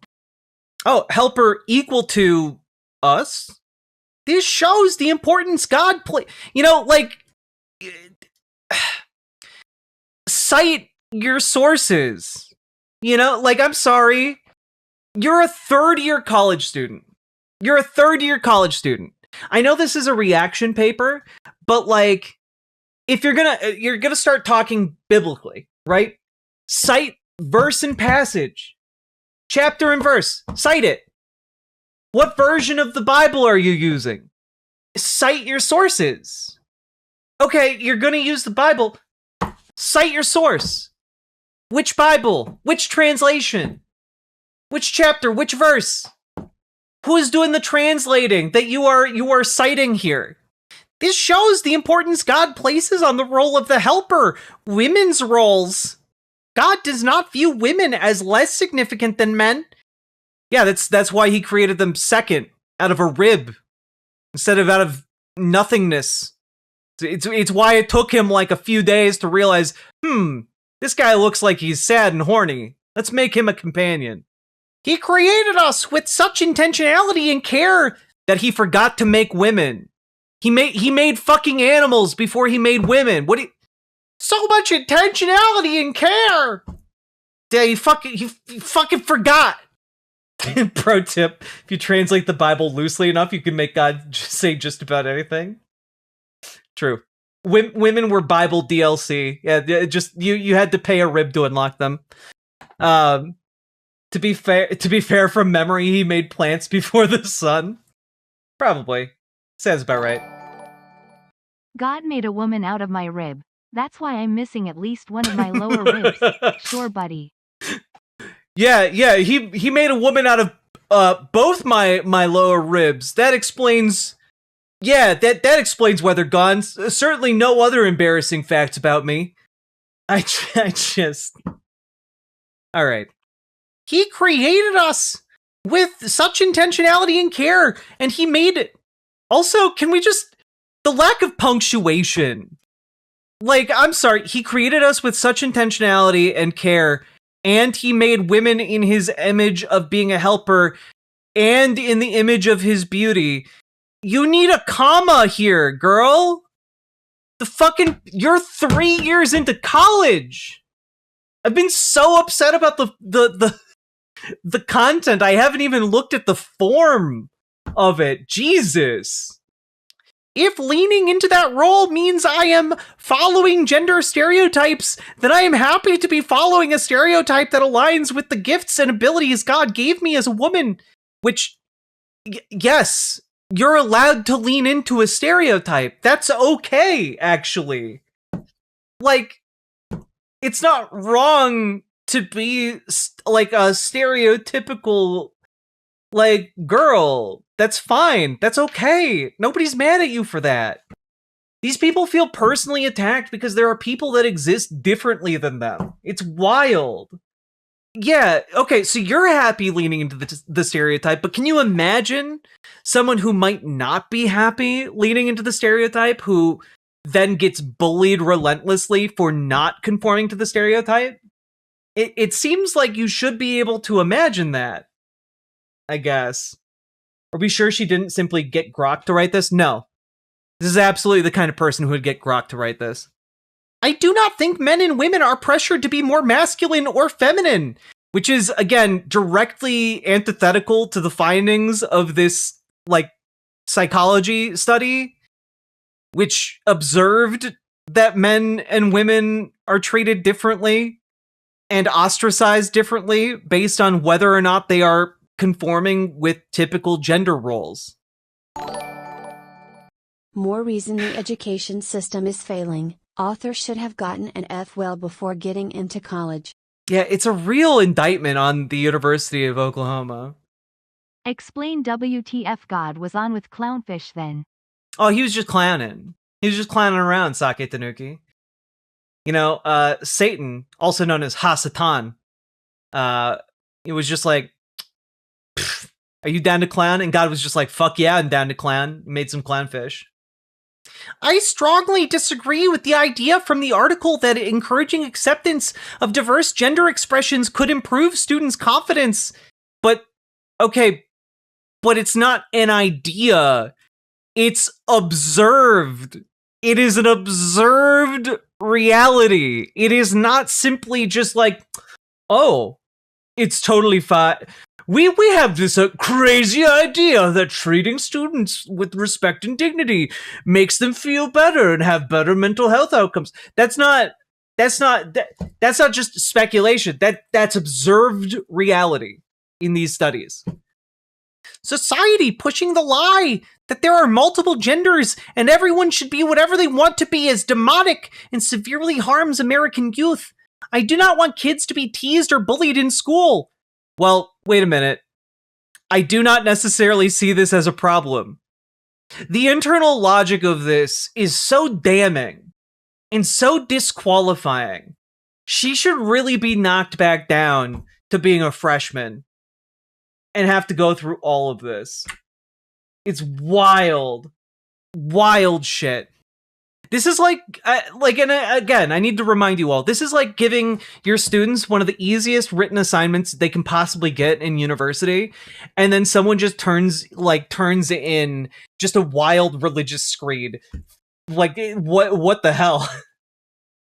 Oh, helper equal to us? This shows the importance God cite your sources. I'm sorry. You're a third-year college student. I know this is a reaction paper, but if you're gonna start talking biblically, right? Cite verse and passage, chapter and verse. Cite it. What version of the Bible are you using? Cite your sources. Okay, you're gonna use the Bible. Cite your source. Which Bible? Which translation? Which chapter? Which verse? Who is doing the translating that you are citing here? This shows the importance God places on the role of the helper. Women's roles. God does not view women as less significant than men. Yeah, that's why he created them second, out of a rib, instead of out of nothingness. It's why it took him a few days to realize, this guy looks like he's sad and horny. Let's make him a companion. He created us with such intentionality and care that he forgot to make women. He made fucking animals before he made women. So much intentionality and care. Yeah, he fucking forgot. Pro tip, if you translate the Bible loosely enough, you can make God say just about anything. True. Women were Bible DLC. Yeah, just you had to pay a rib to unlock them. To be fair, from memory, he made plants before the sun. Probably. Sounds about right. God made a woman out of my rib. That's why I'm missing at least one of my lower ribs. Sure, buddy. Yeah, he made a woman out of both my lower ribs. That explains. Yeah, that explains whether gone. Certainly no other embarrassing facts about me. I just. All right. He created us with such intentionality and care, and he made it. Also, can we just. The lack of punctuation. I'm sorry, he created us with such intentionality and care, and he made women in his image of being a helper, and in the image of his beauty. You need a comma here, girl. You're 3 years into college. I've been so upset about the content. I haven't even looked at the form of it. Jesus. If leaning into that role means I am following gender stereotypes, then I am happy to be following a stereotype that aligns with the gifts and abilities God gave me as a woman. Which, yes, you're allowed to lean into a stereotype. That's okay, actually. It's not wrong to be a stereotypical girl. That's fine. That's okay. Nobody's mad at you for that. These people feel personally attacked because there are people that exist differently than them. It's wild. Yeah, okay, so you're happy leaning into the stereotype, but can you imagine someone who might not be happy leaning into the stereotype, who then gets bullied relentlessly for not conforming to the stereotype? It seems like you should be able to imagine that, I guess. Are we sure she didn't simply get Grok to write this? No. This is absolutely the kind of person who would get Grok to write this. I do not think men and women are pressured to be more masculine or feminine, which is, again, directly antithetical to the findings of this, like, psychology study, which observed that men and women are treated differently and ostracized differently based on whether or not they are conforming with typical gender roles. More reason the education system is failing. Author should have gotten an F well before getting into college. Yeah, it's a real indictment on the University of Oklahoma. Explain WTF God was on with Clownfish then. Oh, he was just clowning. He was just clowning around, Sake Tanuki. You know, Satan, also known as Ha-Satan, it was just like, are you down to clown? And God was just like, fuck yeah, I'm down to clown. Made some clownfish. I strongly disagree with the idea from the article that encouraging acceptance of diverse gender expressions could improve students' confidence. But, okay, but it's not an idea. It's observed. It is an observed reality. It is not simply just like, oh, it's totally fine. We have this crazy idea that treating students with respect and dignity makes them feel better and have better mental health outcomes. That's not just speculation. That's observed reality in these studies. Society pushing the lie that there are multiple genders and everyone should be whatever they want to be is demonic and severely harms American youth. I do not want kids to be teased or bullied in school. Well, wait a minute. I do not necessarily see this as a problem. The internal logic of this is so damning and so disqualifying. She should really be knocked back down to being a freshman and have to go through all of this. It's wild. Wild shit. This is like, and again, I need to remind you all, this is like giving your students one of the easiest written assignments they can possibly get in university, and then someone just turns in just a wild religious screed. Like, what the hell?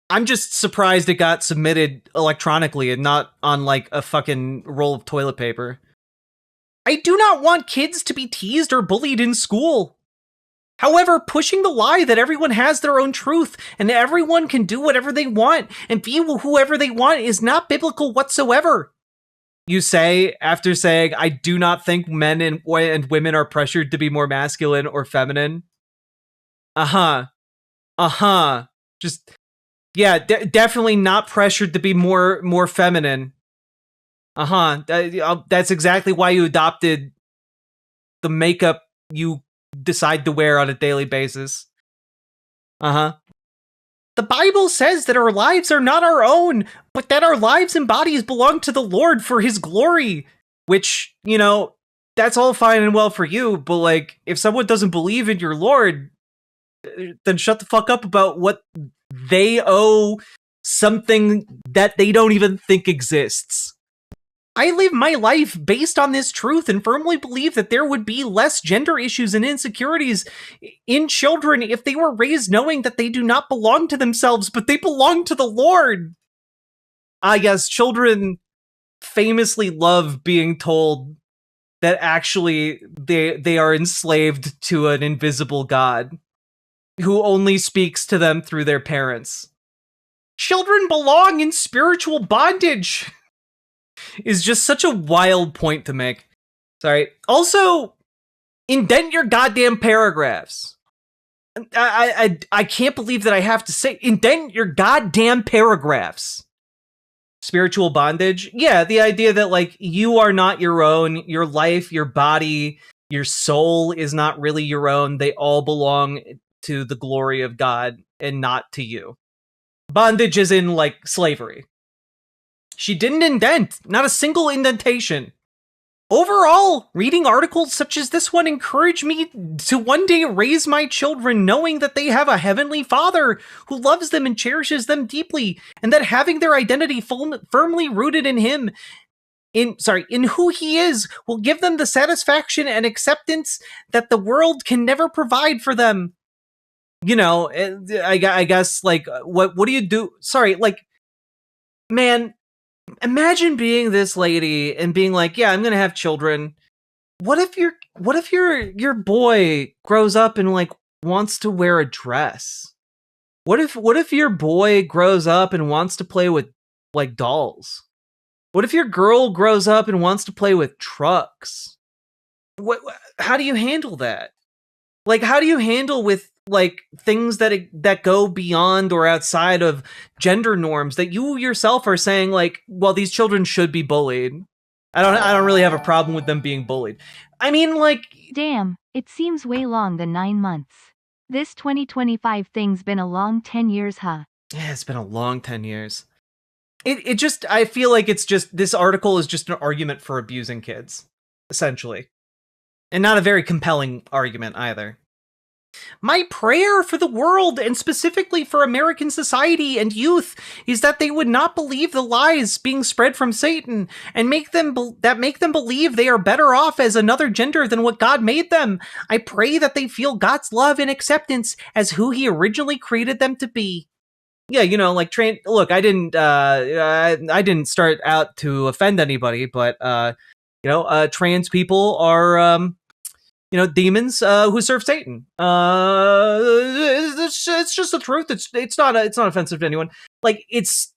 I'm just surprised it got submitted electronically and not on, like, a fucking roll of toilet paper. I do not want kids to be teased or bullied in school. However, pushing the lie that everyone has their own truth and everyone can do whatever they want and be whoever they want is not biblical whatsoever. You say, after saying, I do not think men and women are pressured to be more masculine or feminine. Just, yeah, definitely not pressured to be more feminine. That's exactly why you adopted the makeup you decide to wear on a daily basis. The Bible says that our lives are not our own, but that our lives and bodies belong to the Lord for his glory. Which, you know, that's all fine and well for you, but like, if someone doesn't believe in your Lord, then shut the fuck up about what they owe something that they don't even think exists. I live my life based on this truth and firmly believe that there would be less gender issues and insecurities in children if they were raised knowing that they do not belong to themselves, but they belong to the Lord. Yes, children famously love being told that actually they are enslaved to an invisible God who only speaks to them through their parents. Children belong in spiritual bondage. Is just such a wild point to make. Sorry. Also, indent your goddamn paragraphs. I can't believe that I have to say, indent your goddamn paragraphs. Spiritual bondage? Yeah, the idea that, like, you are not your own. Your life, your body, your soul is not really your own. They all belong to the glory of God and not to you. Bondage is in, like, slavery. She didn't indent, not a single indentation. Overall, reading articles such as this one encourage me to one day raise my children knowing that they have a heavenly father who loves them and cherishes them deeply, and that having their identity firmly rooted in him, in who he is, will give them the satisfaction and acceptance that the world can never provide for them. You know, I guess, like, what do you do? Sorry, like, man, imagine being this lady and being like, yeah, I'm gonna have children. What if your boy grows up and like wants to wear a dress? What if your boy grows up and wants to play with like dolls? What if your girl grows up and wants to play with trucks? How do you handle that? Like, how do you handle with like things that go beyond or outside of gender norms that you yourself are saying like, well, these children should be bullied. I don't really have a problem with them being bullied. I mean, like, Damn, it seems way long than 9 months. This 2025 thing's been a long 10 years, huh? yeah, it's been a long 10 years. It just, I feel like it's just, this article is just an argument for abusing kids, essentially. And not a very compelling argument either. My prayer for the world, and specifically for American society and youth, is that they would not believe the lies being spread from Satan and make them believe they are better off as another gender than what God made them. I pray that they feel God's love and acceptance as who he originally created them to be. Yeah, you know, like, look, I didn't start out to offend anybody, but trans people are demons who serve Satan. It's just the truth. It's not offensive to anyone. Like,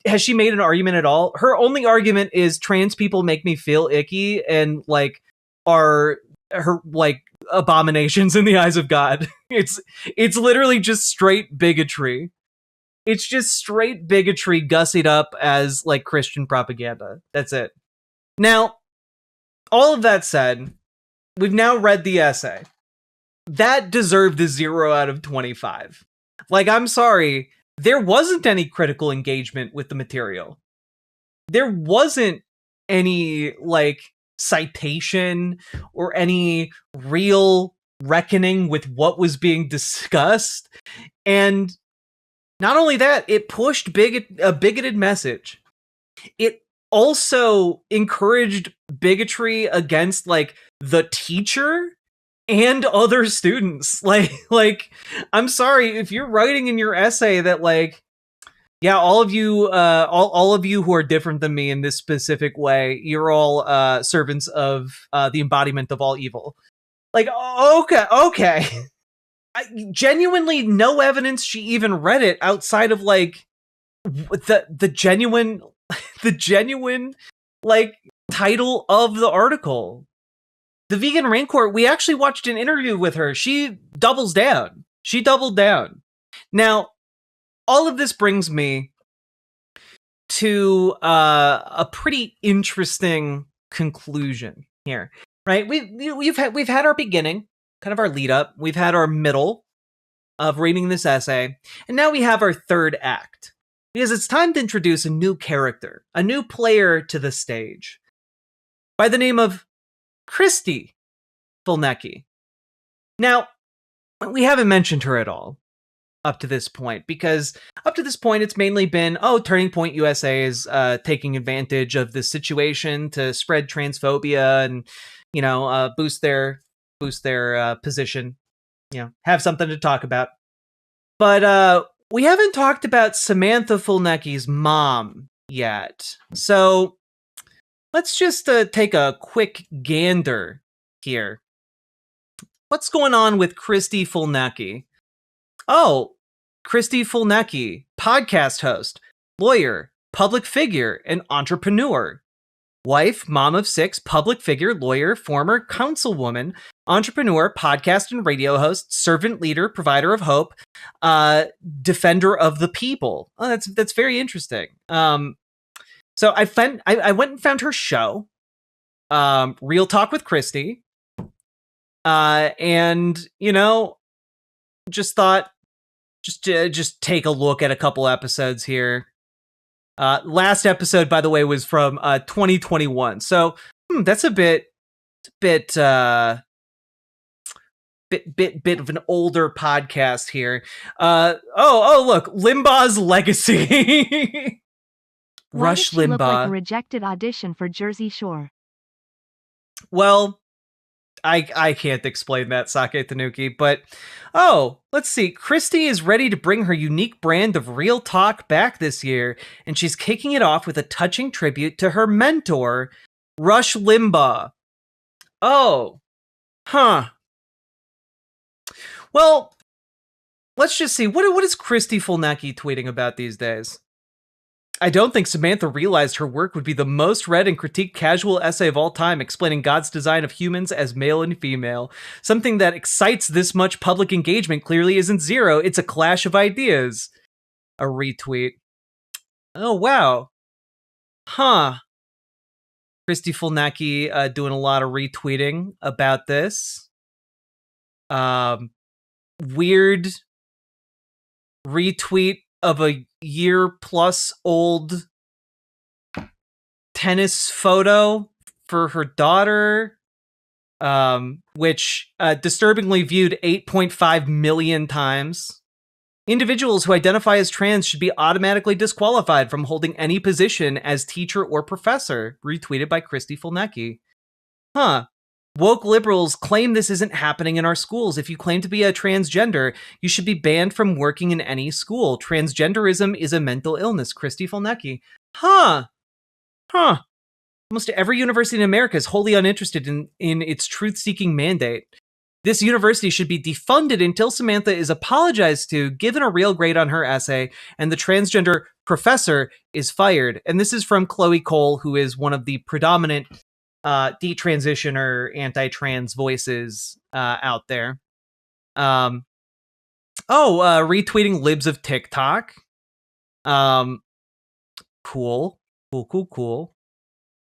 has she made an argument at all? Her only argument is trans people make me feel icky and like are her like abominations in the eyes of God. It's literally just straight bigotry. It's just straight bigotry gussied up as like Christian propaganda. That's it. Now, all of that said, we've now read the essay. That deserved a 0 out of 25. Like, I'm sorry, there wasn't any critical engagement with the material. There wasn't any, like, citation or any real reckoning with what was being discussed. And not only that, it pushed a bigoted message. It also encouraged bigotry against like the teacher and other students. Like I'm sorry if you're writing in your essay that like, yeah, all of you who are different than me in this specific way, you're all servants of the embodiment of all evil. Like, okay. Genuinely no evidence she even read it outside of like the genuine like title of the article. The Vegan Rancor, we actually watched an interview with her. She doubled down. Now, all of this brings me to a pretty interesting conclusion here, right? We've had our beginning, kind of our lead up. We've had our middle of reading this essay, and now we have our third act. Because it's time to introduce a new character, a new player to the stage, by the name of Christy Fulnecky. Now, we haven't mentioned her at all up to this point, because up to this point it's mainly been, Turning Point USA is taking advantage of this situation to spread transphobia and, boost their position, have something to talk about. But we haven't talked about Samantha Fulnecky's mom yet. So let's just take a quick gander here. What's going on with Christy Fulnecky? Oh, Christy Fulnecky, podcast host, lawyer, public figure, and entrepreneur. Wife, mom of 6, public figure, lawyer, former councilwoman, entrepreneur, podcast and radio host, servant leader, provider of hope, defender of the people. Oh, that's very interesting. So I went and found her show, Real Talk with Christy, and just thought, just take a look at a couple episodes here. Last episode, by the way, was from 2021. So that's a bit of an older podcast here. Look, Limbaugh's legacy. Rush Why does she look like Limbaugh. a rejected audition for Jersey Shore? Well, I can't explain that, Sake Tanuki, but let's see. Christy is ready to bring her unique brand of real talk back this year, and she's kicking it off with a touching tribute to her mentor, Rush Limbaugh. Oh, huh. Well, let's just see. What is Christy Fulnecky tweeting about these days? I don't think Samantha realized her work would be the most read and critiqued casual essay of all time, explaining God's design of humans as male and female. Something that excites this much public engagement clearly isn't zero. It's a clash of ideas. A retweet. Oh, wow. Huh. Christy Fulnecky doing a lot of retweeting about this. Weird retweet of a year-plus old tennis photo for her daughter, which disturbingly viewed 8.5 million times. Individuals who identify as trans should be automatically disqualified from holding any position as teacher or professor, retweeted by Christy Fulnecky. Huh. Woke liberals claim this isn't happening in our schools. If you claim to be a transgender, you should be banned from working in any school. Transgenderism is a mental illness. Christy Fulnecky. Huh. Almost every university in America is wholly uninterested in its truth-seeking mandate. This university should be defunded until Samantha is apologized to, given a real grade on her essay, and the transgender professor is fired. And this is from Chloe Cole, who is one of the predominant detransitioner, anti-trans voices out there. Retweeting libs of TikTok. Cool.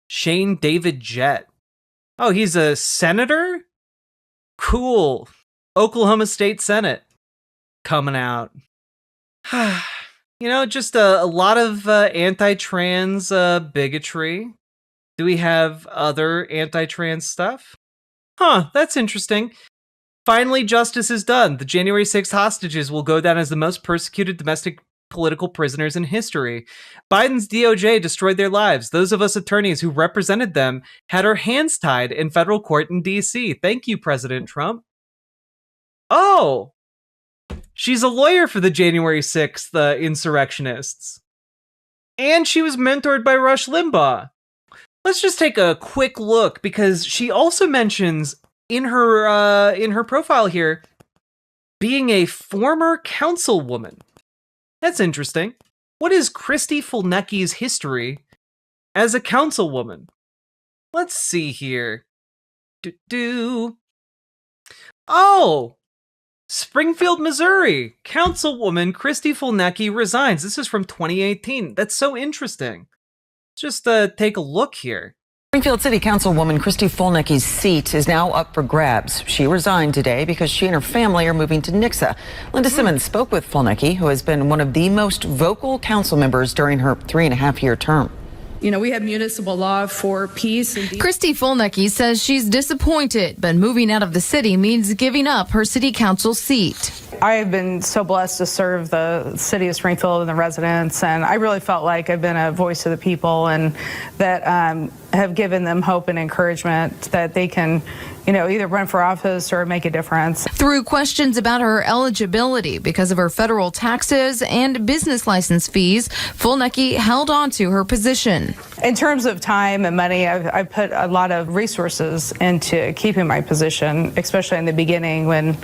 Shane David Jett. Oh, he's a senator? Cool. Oklahoma State Senate coming out. Just a lot of anti-trans bigotry. Do we have other anti-trans stuff? That's interesting. Finally, justice is done. The January 6th hostages will go down as the most persecuted domestic political prisoners in history. Biden's DOJ destroyed their lives. Those of us attorneys who represented them had our hands tied in federal court in D.C. Thank you, President Trump. Oh, she's a lawyer for the January 6th insurrectionists. And she was mentored by Rush Limbaugh. Let's just take a quick look, because she also mentions in her profile here being a former councilwoman. That's interesting. What is Christy Fulnecky's history as a councilwoman? Let's see here. Oh, Springfield, Missouri. Councilwoman Christy Fulnecky resigns. This is from 2018. That's so interesting. Just take a look here. Springfield City Councilwoman Christy Fulnecky's seat is now up for grabs. She resigned today because she and her family are moving to Nixa. Linda Simmons spoke with Fulnecky, who has been one of the most vocal council members during her 3.5-year term. We have municipal law for peace. Christy Fulnecky says she's disappointed, but moving out of the city means giving up her city council seat. I have been so blessed to serve the city of Springfield and the residents, and I really felt like I've been a voice of the people, and that have given them hope and encouragement that they can, either run for office or make a difference. Through questions about her eligibility because of her federal taxes and business license fees, Fulnecky held on to her position. In terms of time and money, I've put a lot of resources into keeping my position, especially in the beginning when,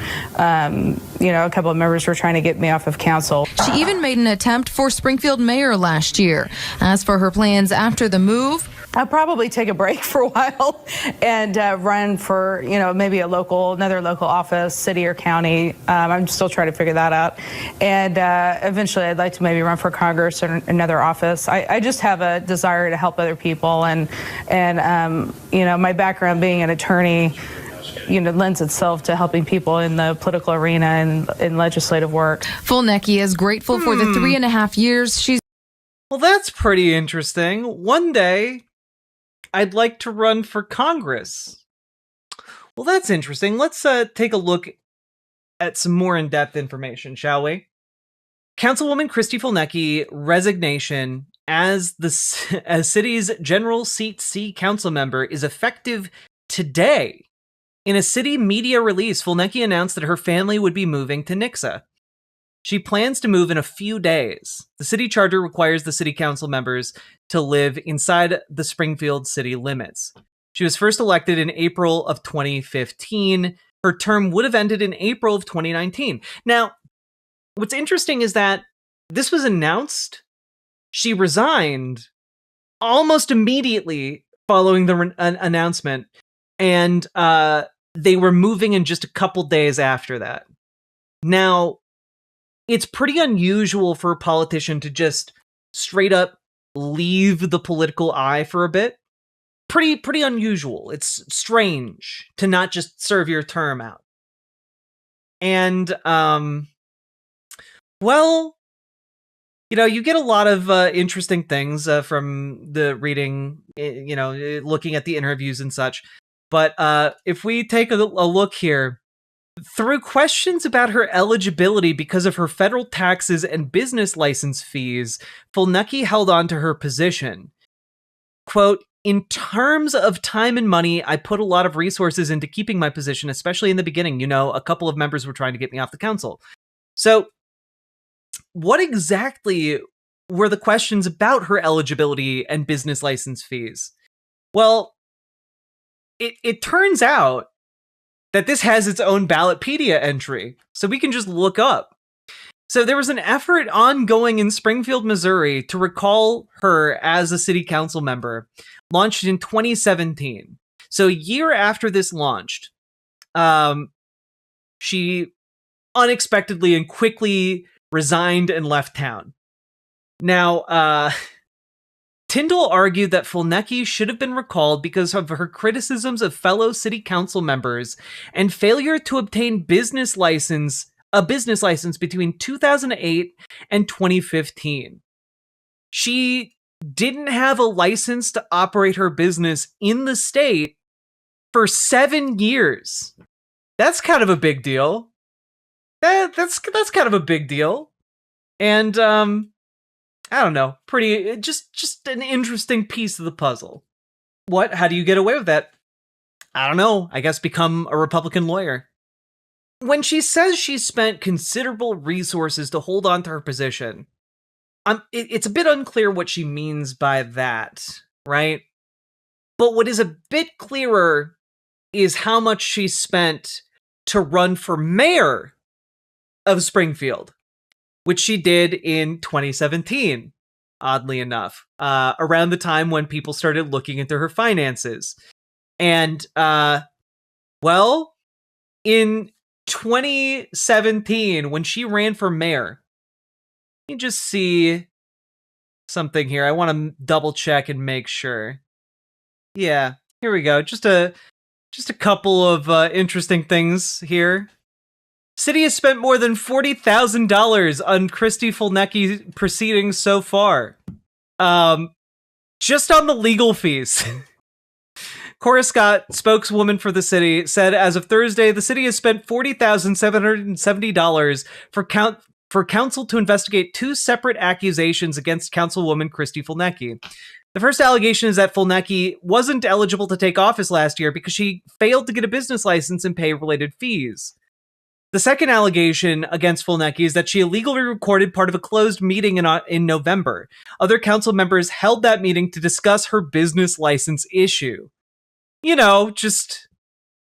a couple of members were trying to get me off of council. She even made an attempt for Springfield mayor last year. As for her plans after the move, I'll probably take a break for a while and run for, maybe another local office, city or county. I'm still trying to figure that out. And eventually I'd like to maybe run for Congress or another office. I just have a desire to help other people. And my background being an attorney, lends itself to helping people in the political arena and in legislative work. Fulnecky is grateful for the 3.5 years she's Well, that's pretty interesting. One day, I'd like to run for Congress. Well, that's interesting. Let's take a look at some more in-depth information, shall we? Councilwoman Christy Fulnecky resignation as the city's general seat C council member is effective today. In a city media release, Fulnecky announced that her family would be moving to Nixa. She plans to move in a few days. The city charter requires the city council members to live inside the Springfield city limits. She was first elected in April of 2015. Her term would have ended in April of 2019. Now, what's interesting is that this was announced. She resigned almost immediately following the announcement, and they were moving in just a couple days after that. Now, it's pretty unusual for a politician to just straight up leave the political eye for a bit. Pretty unusual. It's strange to not just serve your term out. And, well, you know, you get a lot of interesting things from the reading, you know, looking at the interviews and such. But if we take a look here, through questions about her eligibility because of her federal taxes and business license fees, Fulnecky held on to her position. Quote, "In terms of time and money, I put a lot of resources into keeping my position, especially in the beginning. You know, a couple of members were trying to get me off the council." So, what exactly were the questions about her eligibility and business license fees? Well, it turns out that this has its own Ballotpedia entry, so we can just look up. So there was an effort ongoing in Springfield, Missouri to recall her as a city council member, launched in 2017. So a year after this launched, she unexpectedly and quickly resigned and left town. Now, Tyndall argued that Fulnecky should have been recalled because of her criticisms of fellow city council members and failure to obtain a business license between 2008 and 2015. She didn't have a license to operate her business in the state for 7 years. That's kind of a big deal. That's kind of a big deal. And I don't know, pretty, just an interesting piece of the puzzle. What? How do you get away with that? I don't know. I guess become a Republican lawyer. When she says she spent considerable resources to hold on to her position, it's a bit unclear what she means by that, right? But what is a bit clearer is how much she spent to run for mayor of Springfield, which she did in 2017, oddly enough, around the time when people started looking into her finances. And, well, in 2017, when she ran for mayor, you just see something here. I want to double check and make sure. Yeah, here we go. Just a couple of interesting things here. City has spent more than $40,000 on Christy Fulnecky proceedings so far. Just on the legal fees. Cora Scott, spokeswoman for the city, said as of Thursday, the city has spent $40,770 for council to investigate 2 separate accusations against Councilwoman Christy Fulnecky. The first allegation is that Fulnecky wasn't eligible to take office last year because she failed to get a business license and pay related fees. The second allegation against Fulnecky is that she illegally recorded part of a closed meeting in November. Other council members held that meeting to discuss her business license issue. You know, just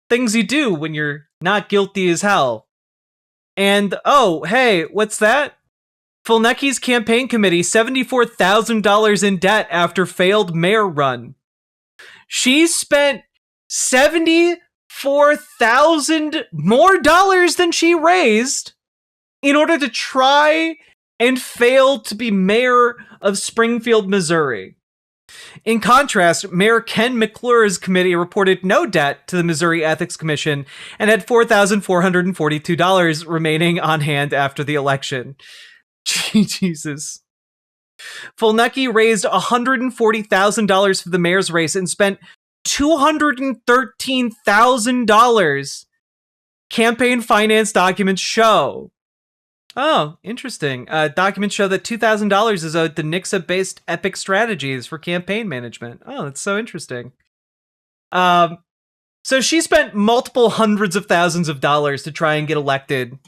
things you do when you're not guilty as hell. And, oh, hey, what's that? Fulnecky's campaign committee, $74,000 in debt after failed mayor run. She spent $74,000 more dollars than she raised in order to try and fail to be mayor of Springfield, Missouri. In contrast, Mayor Ken McClure's committee reported no debt to the Missouri Ethics Commission and had $4,442 remaining on hand after the election. Jesus. Fulnecky raised $140,000 for the mayor's race and spent $213,000. Campaign finance documents show. Oh, interesting. Documents show that $2,000 is owed to Nixa-based Epic Strategies for campaign management. Oh, that's so interesting. So she spent multiple hundreds of thousands of dollars to try and get elected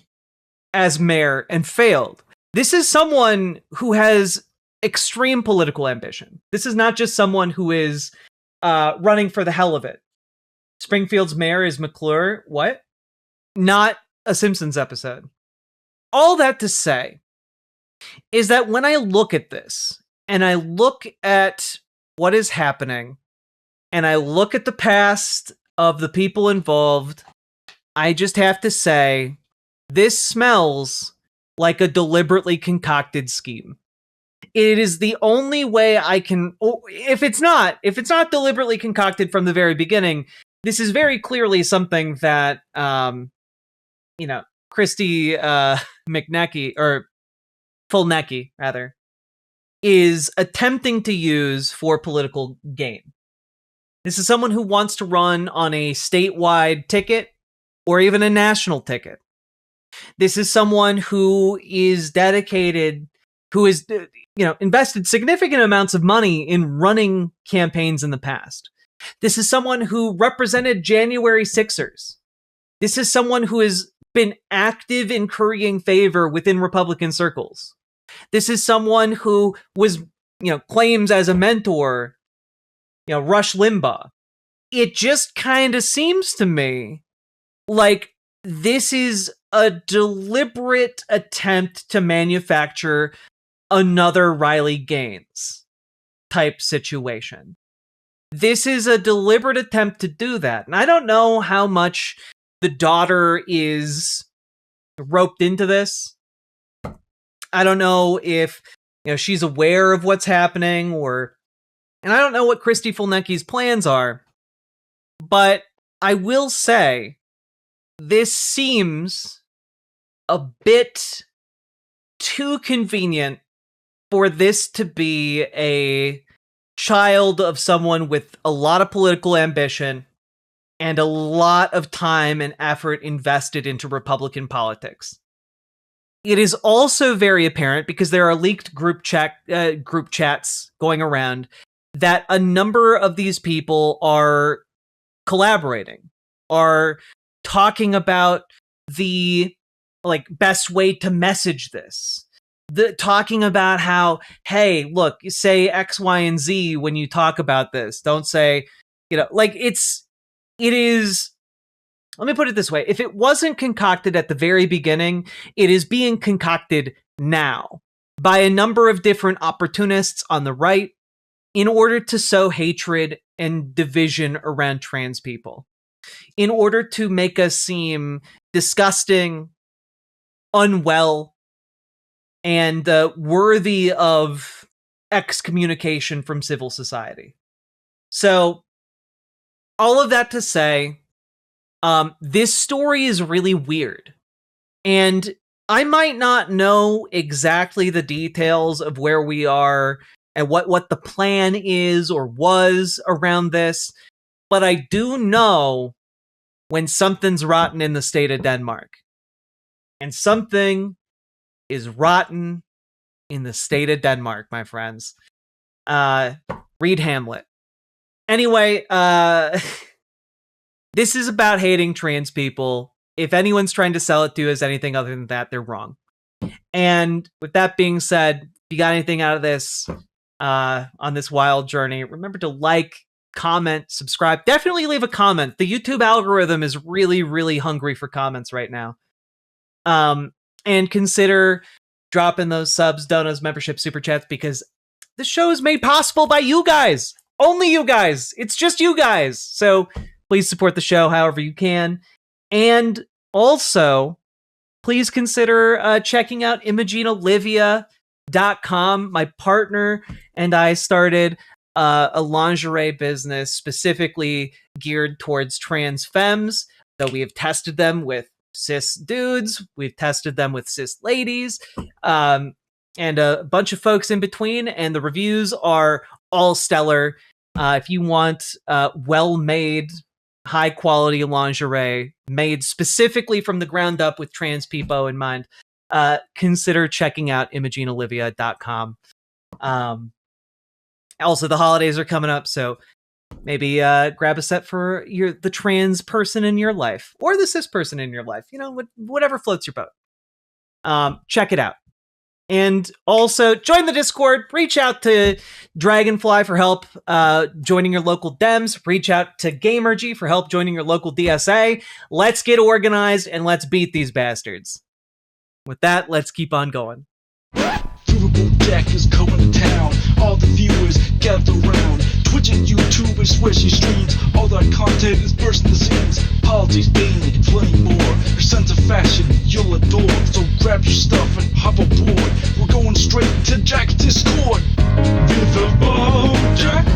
as mayor and failed. This is someone who has extreme political ambition. This is not just someone who is running for the hell of it. Springfield's mayor is McClure. What? Not a Simpsons episode. All that to say is that when I look at this and I look at what is happening and I look at the past of the people involved, I just have to say this smells like a deliberately concocted scheme. It is the only way I can, if it's not deliberately concocted from the very beginning, this is very clearly something that, Christy McNecky, or Fulnecky, rather, is attempting to use for political gain. This is someone who wants to run on a statewide ticket or even a national ticket. This is someone who is dedicated, who is, invested significant amounts of money in running campaigns in the past. This is someone who represented January Sixers. This is someone who has been active in currying favor within Republican circles. This is someone who was, claims as a mentor, Rush Limbaugh. It just kind of seems to me like this is a deliberate attempt to manufacture another Riley Gaines type situation. This is a deliberate attempt to do that. And I don't know how much the daughter is roped into this. I don't know if she's aware of what's happening, and I don't know what Christy Fulnecky's plans are. But I will say this seems a bit too convenient for this to be a child of someone with a lot of political ambition and a lot of time and effort invested into Republican politics. It is also very apparent, because there are leaked group chats going around, that a number of these people are collaborating, are talking about the best way to message this. Talking about how, hey, look, say X, Y, and Z when you talk about this. Don't say, it is, let me put it this way. If it wasn't concocted at the very beginning, it is being concocted now by a number of different opportunists on the right in order to sow hatred and division around trans people, in order to make us seem disgusting, unwell, and worthy of excommunication from civil society. So, all of that to say, this story is really weird. And I might not know exactly the details of where we are and what the plan is or was around this, but I do know when something's rotten in the state of Denmark. And something is rotten in the state of Denmark, my friends. Read Hamlet. Anyway, this is about hating trans people. If anyone's trying to sell it to you as anything other than that, they're wrong. And with that being said, if you got anything out of this on this wild journey, remember to like, comment, subscribe. Definitely leave a comment. The YouTube algorithm is really, really hungry for comments right now. And consider dropping those subs, donos, membership, super chats, because the show is made possible by you guys. Only you guys. It's just you guys. So please support the show however you can. And also, please consider checking out ImogeneOlivia.com. My partner and I started a lingerie business specifically geared towards trans femmes. So we have tested them with cis dudes. We've tested them with cis ladies. and a bunch of folks in between, and the reviews are all stellar. If you want well-made, high-quality lingerie made specifically from the ground up with trans people in mind, consider checking out ImogeneOlivia.com. Also, the holidays are coming up, so maybe grab a set for the trans person in your life, or the cis person in your life. Whatever floats your boat. Check it out. And also, join the Discord. Reach out to Dragonfly for help joining your local Dems. Reach out to Gamergy for help joining your local DSA. Let's get organized and let's beat these bastards. With that, let's keep on going. Riverboat Jack is coming to town. All the viewers gather round. Twitch and YouTube and Swishy streams. All that content is bursting the scenes. Politics, gaming, and plenty more. Your sense of fashion you'll adore. So grab your stuff and hop aboard. We're going straight to Jack's Discord. Riverboat Jack.